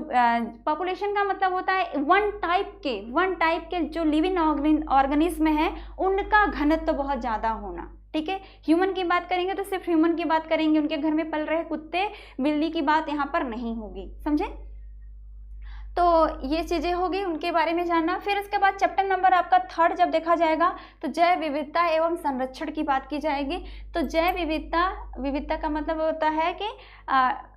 पॉपुलेशन का मतलब होता है वन टाइप के जो लिविंग ऑर्गेनिज्म है उनका घनत्व बहुत ज़्यादा होना, ठीक है। ह्यूमन की बात करेंगे तो सिर्फ ह्यूमन की बात करेंगे, उनके घर में पल रहे कुत्ते बिल्ली की बात यहाँ पर नहीं होगी, समझे। तो ये चीज़ें होगी उनके बारे में जानना। फिर उसके बाद चैप्टर नंबर आपका 3rd जब देखा जाएगा तो जैव विविधता एवं संरक्षण की बात की जाएगी। तो जैव विविधता का मतलब होता है कि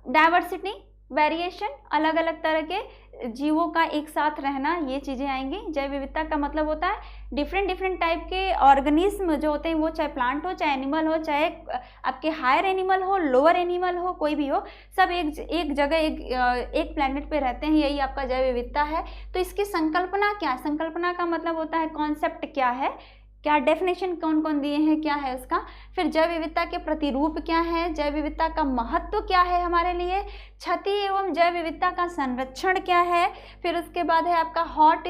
डाइवर्सिटी, वेरिएशन, अलग अलग तरह के जीवों का एक साथ रहना, ये चीज़ें आएंगी। जैव विविधता का मतलब होता है डिफरेंट टाइप के ऑर्गेनिज्म जो होते हैं, वो चाहे प्लांट हो, चाहे एनिमल हो, चाहे आपके हायर एनिमल हो, लोअर एनिमल हो, कोई भी हो, सब एक जगह एक प्लैनेट पे रहते हैं, यही आपका जैव विविधता है। तो इसकी संकल्पना क्या है, संकल्पना का मतलब होता है कॉन्सेप्ट क्या है, क्या डेफिनेशन कौन कौन दिए हैं, क्या है उसका। फिर जैव विविधता के प्रतिरूप क्या है, जैव विविधता का महत्व क्या है हमारे लिए, क्षति एवं जैव विविधता का संरक्षण क्या है। फिर उसके बाद है आपका हॉट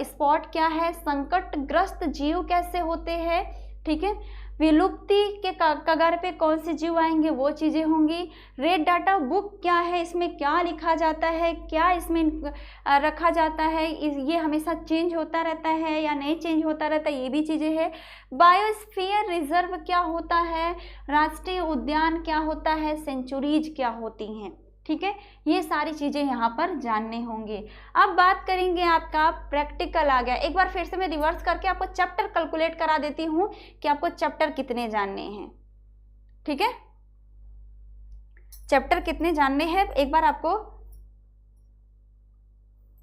स्पॉट क्या है, संकटग्रस्त जीव कैसे होते हैं, ठीक है। विलुप्ति के कगार पे कौन से जीव आएंगे, वो चीज़ें होंगी। रेड डाटा बुक क्या है, इसमें क्या लिखा जाता है, क्या इसमें रखा जाता है, ये हमेशा चेंज होता रहता है या नहीं चेंज होता रहता है, ये भी चीज़ें हैं। बायोस्फीयर रिजर्व क्या होता है, राष्ट्रीय उद्यान क्या होता है, सेंचुरीज क्या होती हैं, ठीक है। ये सारी चीज़ें यहाँ पर जानने होंगे। अब बात करेंगे आपका प्रैक्टिकल आ गया। एक बार फिर से मैं रिवर्स करके आपको चैप्टर कैलकुलेट करा देती हूँ कि आपको चैप्टर कितने जानने हैं, ठीक है। चैप्टर कितने जानने हैं एक बार आपको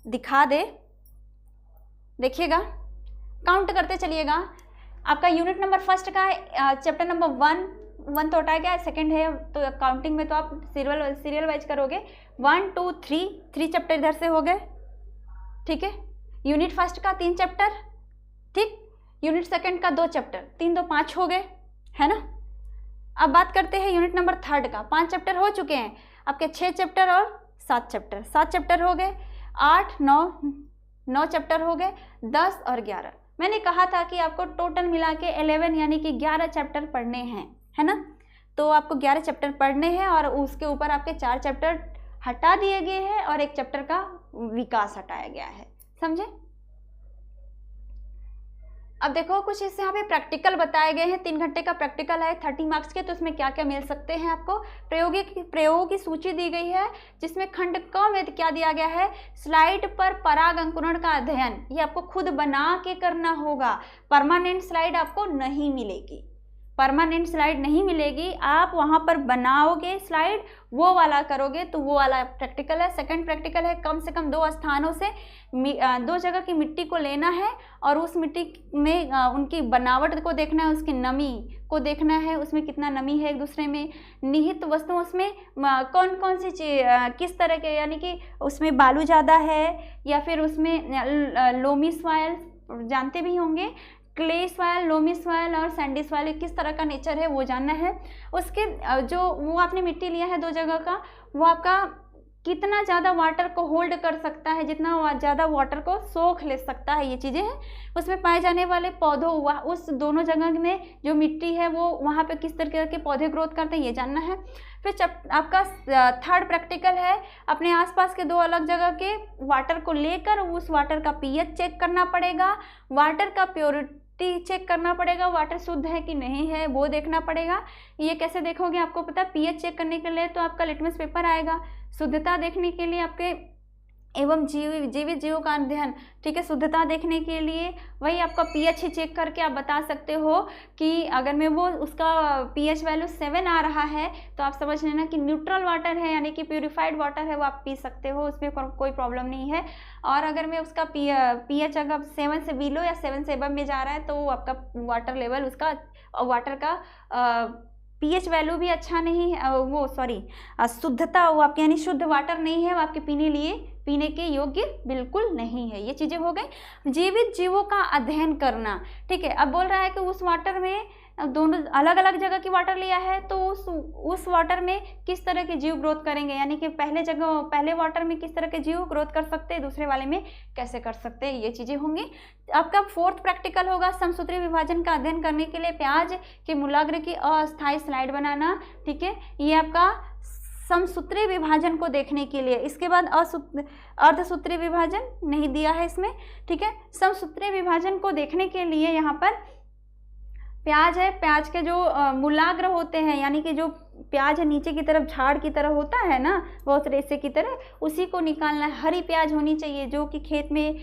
दिखा दे, देखिएगा, काउंट करते चलिएगा। आपका यूनिट नंबर 1 का चैप्टर नंबर 1 तो हटाया गया, 2nd है तो काउंटिंग में तो आप सीरियल वाइज करोगे। 1 2 3 चैप्टर इधर से हो गए, ठीक है। यूनिट 1 का 3 चैप्टर, ठीक। यूनिट 2 का 2 चैप्टर, 3 2 5 हो गए, है ना। अब बात करते हैं यूनिट नंबर 3 का। 5 चैप्टर हो चुके हैं आपके, 6 चैप्टर और 7 चैप्टर, 7 चैप्टर हो गए, 8 9 चैप्टर हो गए, 10 और 11। मैंने कहा था कि आपको टोटल मिला के 11 यानी कि 11 चैप्टर पढ़ने हैं, है ना। तो आपको 11 चैप्टर पढ़ने हैं और उसके ऊपर आपके 4 चैप्टर हटा दिए गए हैं और 1 चैप्टर का विकास हटाया गया है, समझे। अब देखो कुछ इससे यहाँ पे प्रैक्टिकल बताए गए हैं। 3 घंटे का प्रैक्टिकल है 30 मार्क्स के, तो उसमें क्या क्या मिल सकते हैं आपको। प्रयोगों की सूची दी गई है, जिसमें खंड क में क्या दिया गया है, स्लाइड पर पराग अंकुरण का अध्ययन, ये आपको खुद बना के करना होगा। परमानेंट स्लाइड आपको नहीं मिलेगी, परमानेंट स्लाइड नहीं मिलेगी, आप वहाँ पर बनाओगे स्लाइड, वो वाला करोगे तो वो वाला प्रैक्टिकल है। 2nd प्रैक्टिकल है, कम से कम 2 स्थानों से 2 जगह की मिट्टी को लेना है और उस मिट्टी में उनकी बनावट को देखना है, उसकी नमी को देखना है, उसमें कितना नमी है एक दूसरे में, निहित वस्तु उसमें कौन कौन सी चीज़ किस तरह के, यानी कि उसमें बालू ज़्यादा है या फिर उसमें लोमी सॉइल जानते भी होंगे, क्ले सॉइल, लोमी सॉइल और सैंडी सॉइल किस तरह का नेचर है वो जानना है। उसके जो वो आपने मिट्टी लिया है 2 जगह का, वो आपका कितना ज़्यादा वाटर को होल्ड कर सकता है, जितना ज़्यादा वाटर को सोख ले सकता है, ये चीज़ें हैं। उसमें पाए जाने वाले पौधों, उस दोनों जगह में जो मिट्टी है वो वहाँ पे किस तरह के पौधे ग्रोथ करते हैं ये जानना है। फिर आपका थर्ड प्रैक्टिकल है, अपने आसपास के 2 अलग जगह के वाटर को लेकर उस वाटर का पीएच चेक करना पड़ेगा, वाटर का प्योरिटी चेक करना पड़ेगा, वाटर शुद्ध है कि नहीं है वो देखना पड़ेगा। ये कैसे देखोगे, आपको पता है पीएच चेक करने के लिए तो आपका लिटमस पेपर आएगा। शुद्धता देखने के लिए आपके एवं जीवित जीवों का अध्ययन, ठीक है, शुद्धता देखने के लिए वही आपका पीएच ही चेक करके आप बता सकते हो कि अगर में वो उसका पीएच वैल्यू 7 आ रहा है तो आप समझ लेना कि न्यूट्रल वाटर है, यानी कि प्यूरिफाइड वाटर है, वो आप पी सकते हो, उसमें कोई प्रॉब्लम नहीं है। और अगर में उसका पीएच अगर 7 से बिलो या 7 से अबव में जा रहा है तो आपका वाटर लेवल, उसका वाटर का पीएच वैल्यू भी अच्छा नहीं है, वो सॉरी शुद्धता, वो आपके यानी शुद्ध वाटर नहीं है, वो आपके पीने के योग्य बिल्कुल नहीं है। ये चीज़ें हो गई। जीवित जीवों का अध्ययन करना, ठीक है। अब बोल रहा है कि उस वाटर में दोनों अलग अलग जगह की वाटर लिया है तो उस वाटर में किस तरह के जीव ग्रोथ करेंगे, यानी कि पहले वाटर में किस तरह के जीव ग्रोथ कर सकते हैं, दूसरे वाले में कैसे कर सकते हैं, ये चीज़ें होंगी। आपका फोर्थ प्रैक्टिकल होगा समसूत्री विभाजन का अध्ययन करने के लिए प्याज के मूलाग्र की अस्थायी स्लाइड बनाना, ठीक है। ये आपका समसूत्री विभाजन को देखने के लिए। इसके बाद अर्धसूत्री विभाजन नहीं दिया है इसमें, ठीक है। समसूत्री विभाजन को देखने के लिए यहाँ पर प्याज है, प्याज के जो मूलाग्र होते हैं, यानी कि जो प्याज है नीचे की तरफ झाड़ की तरह होता है ना, बहुत रेसे की तरह, उसी को निकालना है। हरी प्याज होनी चाहिए जो कि खेत में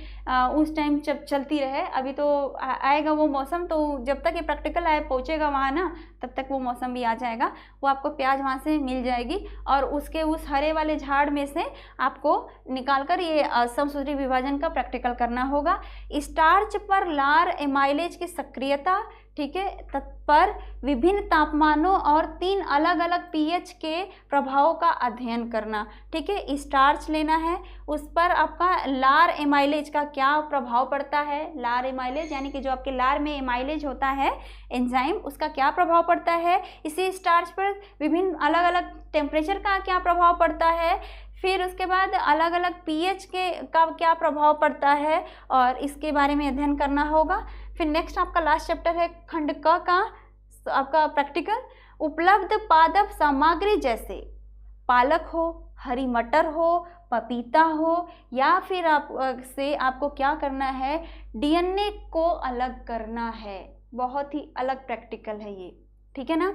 उस टाइम जब चलती रहे। अभी तो आएगा वो मौसम, तो जब तक ये प्रैक्टिकल पहुँचेगा वहाँ ना, तब तक वो मौसम भी आ जाएगा, वो आपको प्याज वहाँ से मिल जाएगी और उसके उस हरे वाले झाड़ में से आपको निकाल कर ये समसूत्री विभाजन का प्रैक्टिकल करना होगा। स्टार्च पर लार एमाइलेज की सक्रियता, ठीक है, तत्पर विभिन्न तापमानों और 3 अलग अलग पीएच के प्रभावों का अध्ययन करना, ठीक है। स्टार्च लेना है, उस पर आपका लार एमाइलेज का क्या प्रभाव पड़ता है, लार एमाइलेज यानी कि जो आपके लार में एमाइलेज होता है एंजाइम, उसका क्या प्रभाव पड़ता है। इसी स्टार्च पर विभिन्न अलग अलग टेम्परेचर का क्या प्रभाव पड़ता है, फिर उसके बाद अलग अलग पीएच का क्या प्रभाव पड़ता है, और इसके बारे में अध्ययन करना होगा। फिर नेक्स्ट आपका लास्ट चैप्टर है खंड क का आपका प्रैक्टिकल। उपलब्ध पादप सामग्री जैसे पालक हो, हरी मटर हो, पपीता हो, या फिर आपको क्या करना है, डीएनए को अलग करना है। बहुत ही अलग प्रैक्टिकल है ये, ठीक है ना।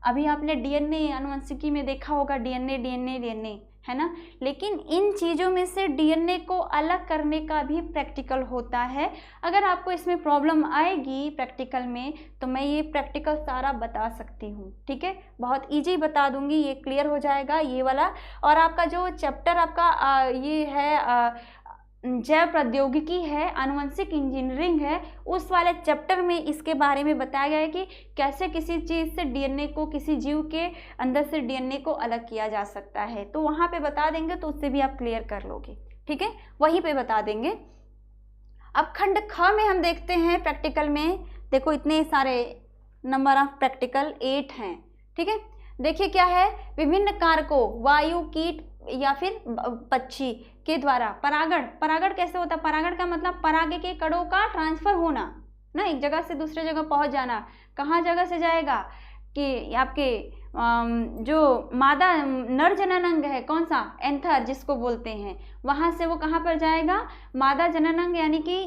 अभी आपने डीएनए आनुवंशिकी में देखा होगा, डीएनए है ना, लेकिन इन चीज़ों में से डीएनए को अलग करने का भी प्रैक्टिकल होता है। अगर आपको इसमें प्रॉब्लम आएगी प्रैक्टिकल में तो मैं ये प्रैक्टिकल सारा बता सकती हूँ, ठीक है, बहुत इजी बता दूंगी, ये क्लियर हो जाएगा ये वाला। और आपका जो चैप्टर आपका ये है जैव प्रौद्योगिकी है, आनुवंशिक इंजीनियरिंग है, उस वाले चैप्टर में इसके बारे में बताया गया है कि कैसे किसी चीज़ से डीएनए को, किसी जीव के अंदर से डीएनए को अलग किया जा सकता है, तो वहाँ पे बता देंगे, तो उससे भी आप क्लियर कर लोगे, ठीक है, वहीं पे बता देंगे। अब खंड ख में हम देखते हैं प्रैक्टिकल में, देखो इतने सारे नंबर ऑफ प्रैक्टिकल 8 हैं, ठीक है। देखिए क्या है, विभिन्न कारकों वायु, कीट या फिर पक्षी के द्वारा परागण कैसे होता है। परागण का मतलब पराग के कणों का ट्रांसफर होना ना, एक जगह से दूसरे जगह पहुंच जाना। कहाँ जगह से जाएगा कि आपके जो मादा नर जननांग है, कौन सा, एंथर जिसको बोलते हैं, वहाँ से वो कहाँ पर जाएगा, मादा जननांग यानी कि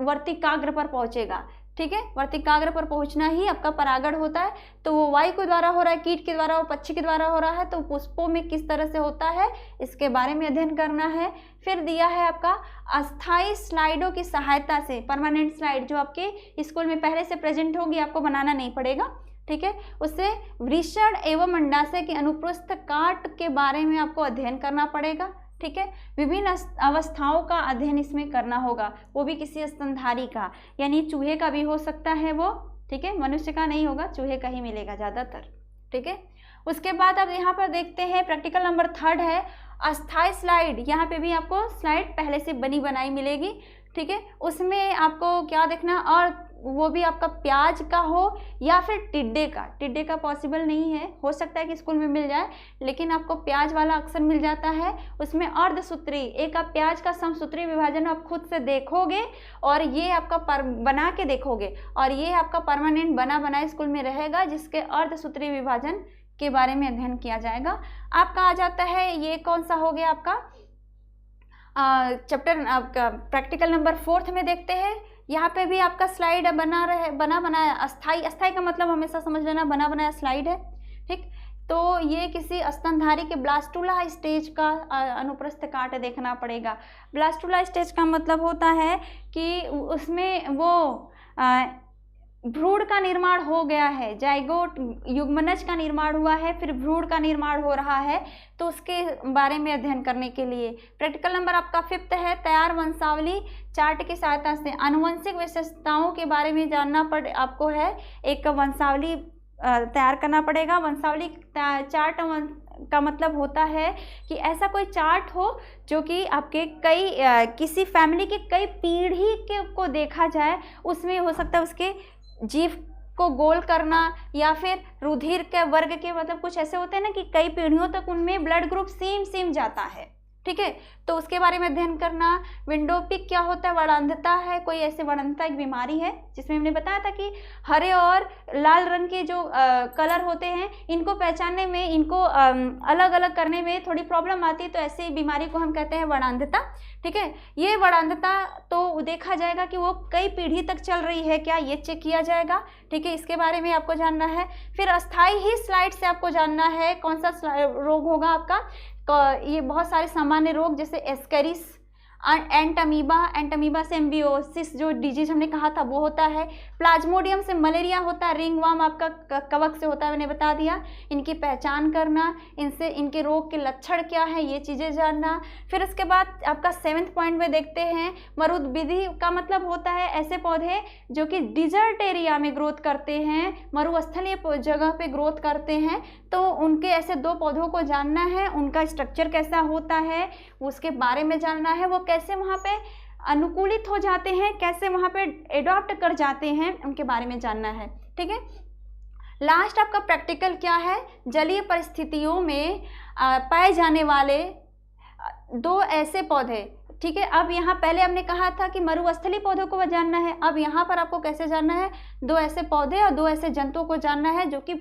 वर्तिकाग्र पर पहुँचेगा, ठीक है। वर्तिकाग्र पर पहुंचना ही आपका परागण होता है। तो वो वायु के द्वारा हो रहा है, कीट के द्वारा, वो पक्षी के द्वारा हो रहा है, तो पुष्पों में किस तरह से होता है इसके बारे में अध्ययन करना है। फिर दिया है आपका अस्थायी स्लाइडों की सहायता से, परमानेंट स्लाइड जो आपके स्कूल में पहले से प्रेजेंट होगी, आपको बनाना नहीं पड़ेगा, ठीक है। उससे वृषण एवं अंडाशय के अनुप्रस्थ काट के बारे में आपको अध्ययन करना पड़ेगा, ठीक है। विभिन्न अवस्थाओं का अध्ययन इसमें करना होगा, वो भी किसी स्तनधारी का, यानी चूहे का भी हो सकता है वो, ठीक है, मनुष्य का नहीं होगा, चूहे का ही मिलेगा ज़्यादातर, ठीक है। उसके बाद अब यहाँ पर देखते हैं प्रैक्टिकल नंबर 3 है अस्थायी स्लाइड। यहाँ पे भी आपको स्लाइड पहले से बनी बनाई मिलेगी, ठीक है। उसमें आपको क्या देखना, और वो भी आपका प्याज का हो या फिर टिड्डे का पॉसिबल नहीं है, हो सकता है कि स्कूल में मिल जाए, लेकिन आपको प्याज वाला अक्सर मिल जाता है। उसमें अर्धसूत्री, एक आप प्याज का समसूत्री विभाजन आप खुद से देखोगे और ये आपका बना के देखोगे और ये आपका परमानेंट बना बनाए स्कूल में रहेगा, जिसके अर्धसूत्री विभाजन के बारे में अध्ययन किया जाएगा। आपका आ जाता है, ये कौन सा हो गया आपका चैप्टर आपका प्रैक्टिकल नंबर 4 में देखते हैं। यहाँ पे भी आपका स्लाइड बना बनाया अस्थाई का मतलब हमेशा समझ लेना, बना बनाया स्लाइड है, ठीक। तो ये किसी स्तनधारी के ब्लास्टुला स्टेज का अनुप्रस्थ काट देखना पड़ेगा। ब्लास्टुला स्टेज का मतलब होता है कि उसमें वो भ्रूण का निर्माण हो गया है, जाइगोट युग्मनज का निर्माण हुआ है, फिर भ्रूण का निर्माण हो रहा है, तो उसके बारे में अध्ययन करने के लिए प्रैक्टिकल नंबर आपका 5 है। तैयार वंशावली चार्ट की सहायता से आनुवंशिक विशेषताओं के बारे में जानना आपको है, एक वंशावली तैयार करना पड़ेगा। वंशावली चार्ट का मतलब होता है कि ऐसा कोई चार्ट हो जो कि आपके किसी फैमिली के कई पीढ़ी को देखा जाए, उसमें हो सकता है उसके जीव को गोल करना या फिर रुधिर के वर्ग के, मतलब कुछ ऐसे होते हैं ना कि कई पीढ़ियों तक उनमें ब्लड ग्रुप सेम जाता है, ठीक है, तो उसके बारे में अध्ययन करना। विंडोपिक क्या होता है? वर्णांधता है, कोई ऐसे वर्णांधता एक बीमारी है जिसमें हमने बताया था कि हरे और लाल रंग के जो कलर होते हैं, इनको पहचानने में, इनको अलग अलग करने में थोड़ी प्रॉब्लम आती है, तो ऐसी बीमारी को हम कहते हैं वर्णांधता, ठीक है। ये वर्णांधता तो देखा जाएगा कि वो कई पीढ़ी तक चल रही है क्या, ये चेक किया जाएगा, ठीक है, इसके बारे में आपको जानना है। फिर अस्थाई ही स्लाइड से आपको जानना है कौन सा रोग होगा आपका। ये बहुत सारे सामान्य रोग जैसे एस्केरिस, एंटमीबा से एम्बियोसिस जो डिजीज हमने कहा था वो होता है। प्लाज्मोडियम से मलेरिया होता है, रिंगवर्म आपका कवक से होता है, मैंने बता दिया। इनकी पहचान करना, इनसे इनके रोग के लक्षण क्या है, ये चीज़ें जानना। फिर उसके बाद आपका 7th पॉइंट में देखते हैं, मरुद्भिदि का मतलब होता है ऐसे पौधे जो कि डिजर्ट एरिया में ग्रोथ करते हैं, मरुस्थलीय जगह पे ग्रोथ करते हैं, तो उनके ऐसे 2 पौधों को जानना है, उनका स्ट्रक्चर कैसा होता है उसके बारे में जानना है, वो कैसे वहाँ पे अनुकूलित हो जाते हैं, कैसे वहाँ पे एडॉप्ट कर जाते हैं, उनके बारे में जानना है, ठीक है। लास्ट आपका प्रैक्टिकल क्या है? जलीय परिस्थितियों में पाए जाने वाले 2 ऐसे पौधे, ठीक है। अब यहाँ पहले हमने कहा था कि मरुस्थलीय पौधों को जानना है, अब यहाँ पर आपको कैसे जानना है? 2 ऐसे पौधे और 2 ऐसे जंतुओं को जानना है जो कि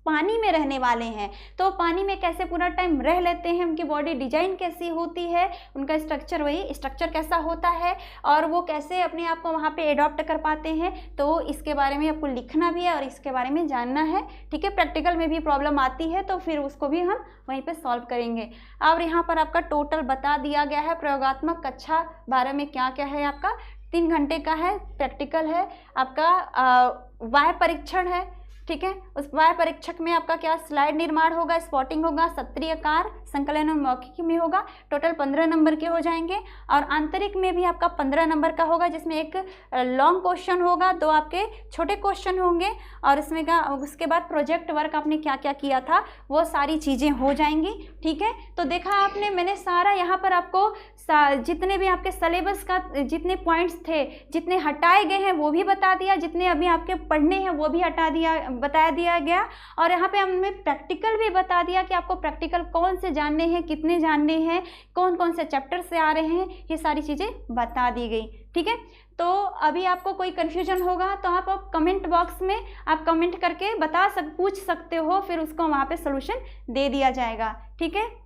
पानी में रहने वाले हैं, तो पानी में कैसे पूरा टाइम रह लेते हैं, उनकी बॉडी डिजाइन कैसी होती है, उनका स्ट्रक्चर, वही स्ट्रक्चर कैसा होता है, और वो कैसे अपने आप को वहाँ पे एडॉप्ट कर पाते हैं, तो इसके बारे में आपको लिखना भी है और इसके बारे में जानना है, ठीक है। प्रैक्टिकल में भी प्रॉब्लम आती है तो फिर उसको भी हम वहीं पर सॉल्व करेंगे। अब यहाँ पर आपका टोटल बता दिया गया है। प्रयोगात्मक कक्षा 12 में क्या क्या है आपका? 3 घंटे का है, प्रैक्टिकल है आपका, वाय परीक्षण है, ठीक है। उस वाय परीक्षक में आपका क्या स्लाइड निर्माण होगा, स्पॉटिंग होगा, सत्रियकार, संकलन और मौखिक में होगा, टोटल 15 नंबर के हो जाएंगे। और आंतरिक में भी आपका 15 नंबर का होगा, जिसमें एक लॉन्ग क्वेश्चन होगा, 2 आपके छोटे क्वेश्चन होंगे, और इसमें का उसके बाद प्रोजेक्ट वर्क आपने क्या क्या किया था वो सारी चीज़ें हो जाएंगी, ठीक है। तो देखा आपने, मैंने सारा यहाँ पर आपको जितने भी आपके सिलेबस का जितने पॉइंट्स थे, जितने हटाए गए हैं वो भी बता दिया, जितने अभी आपके पढ़ने हैं वो भी बता दिया गया, और यहाँ पे हमने प्रैक्टिकल भी बता दिया कि आपको प्रैक्टिकल कौन से जानने हैं, कितने जानने हैं, कौन कौन से चैप्टर से आ रहे हैं, ये सारी चीज़ें बता दी गई, ठीक है। तो अभी आपको कोई कन्फ्यूजन होगा तो आप कमेंट बॉक्स में आप कमेंट करके पूछ सकते हो, फिर उसको वहाँ पे सॉल्यूशन दे दिया जाएगा, ठीक है।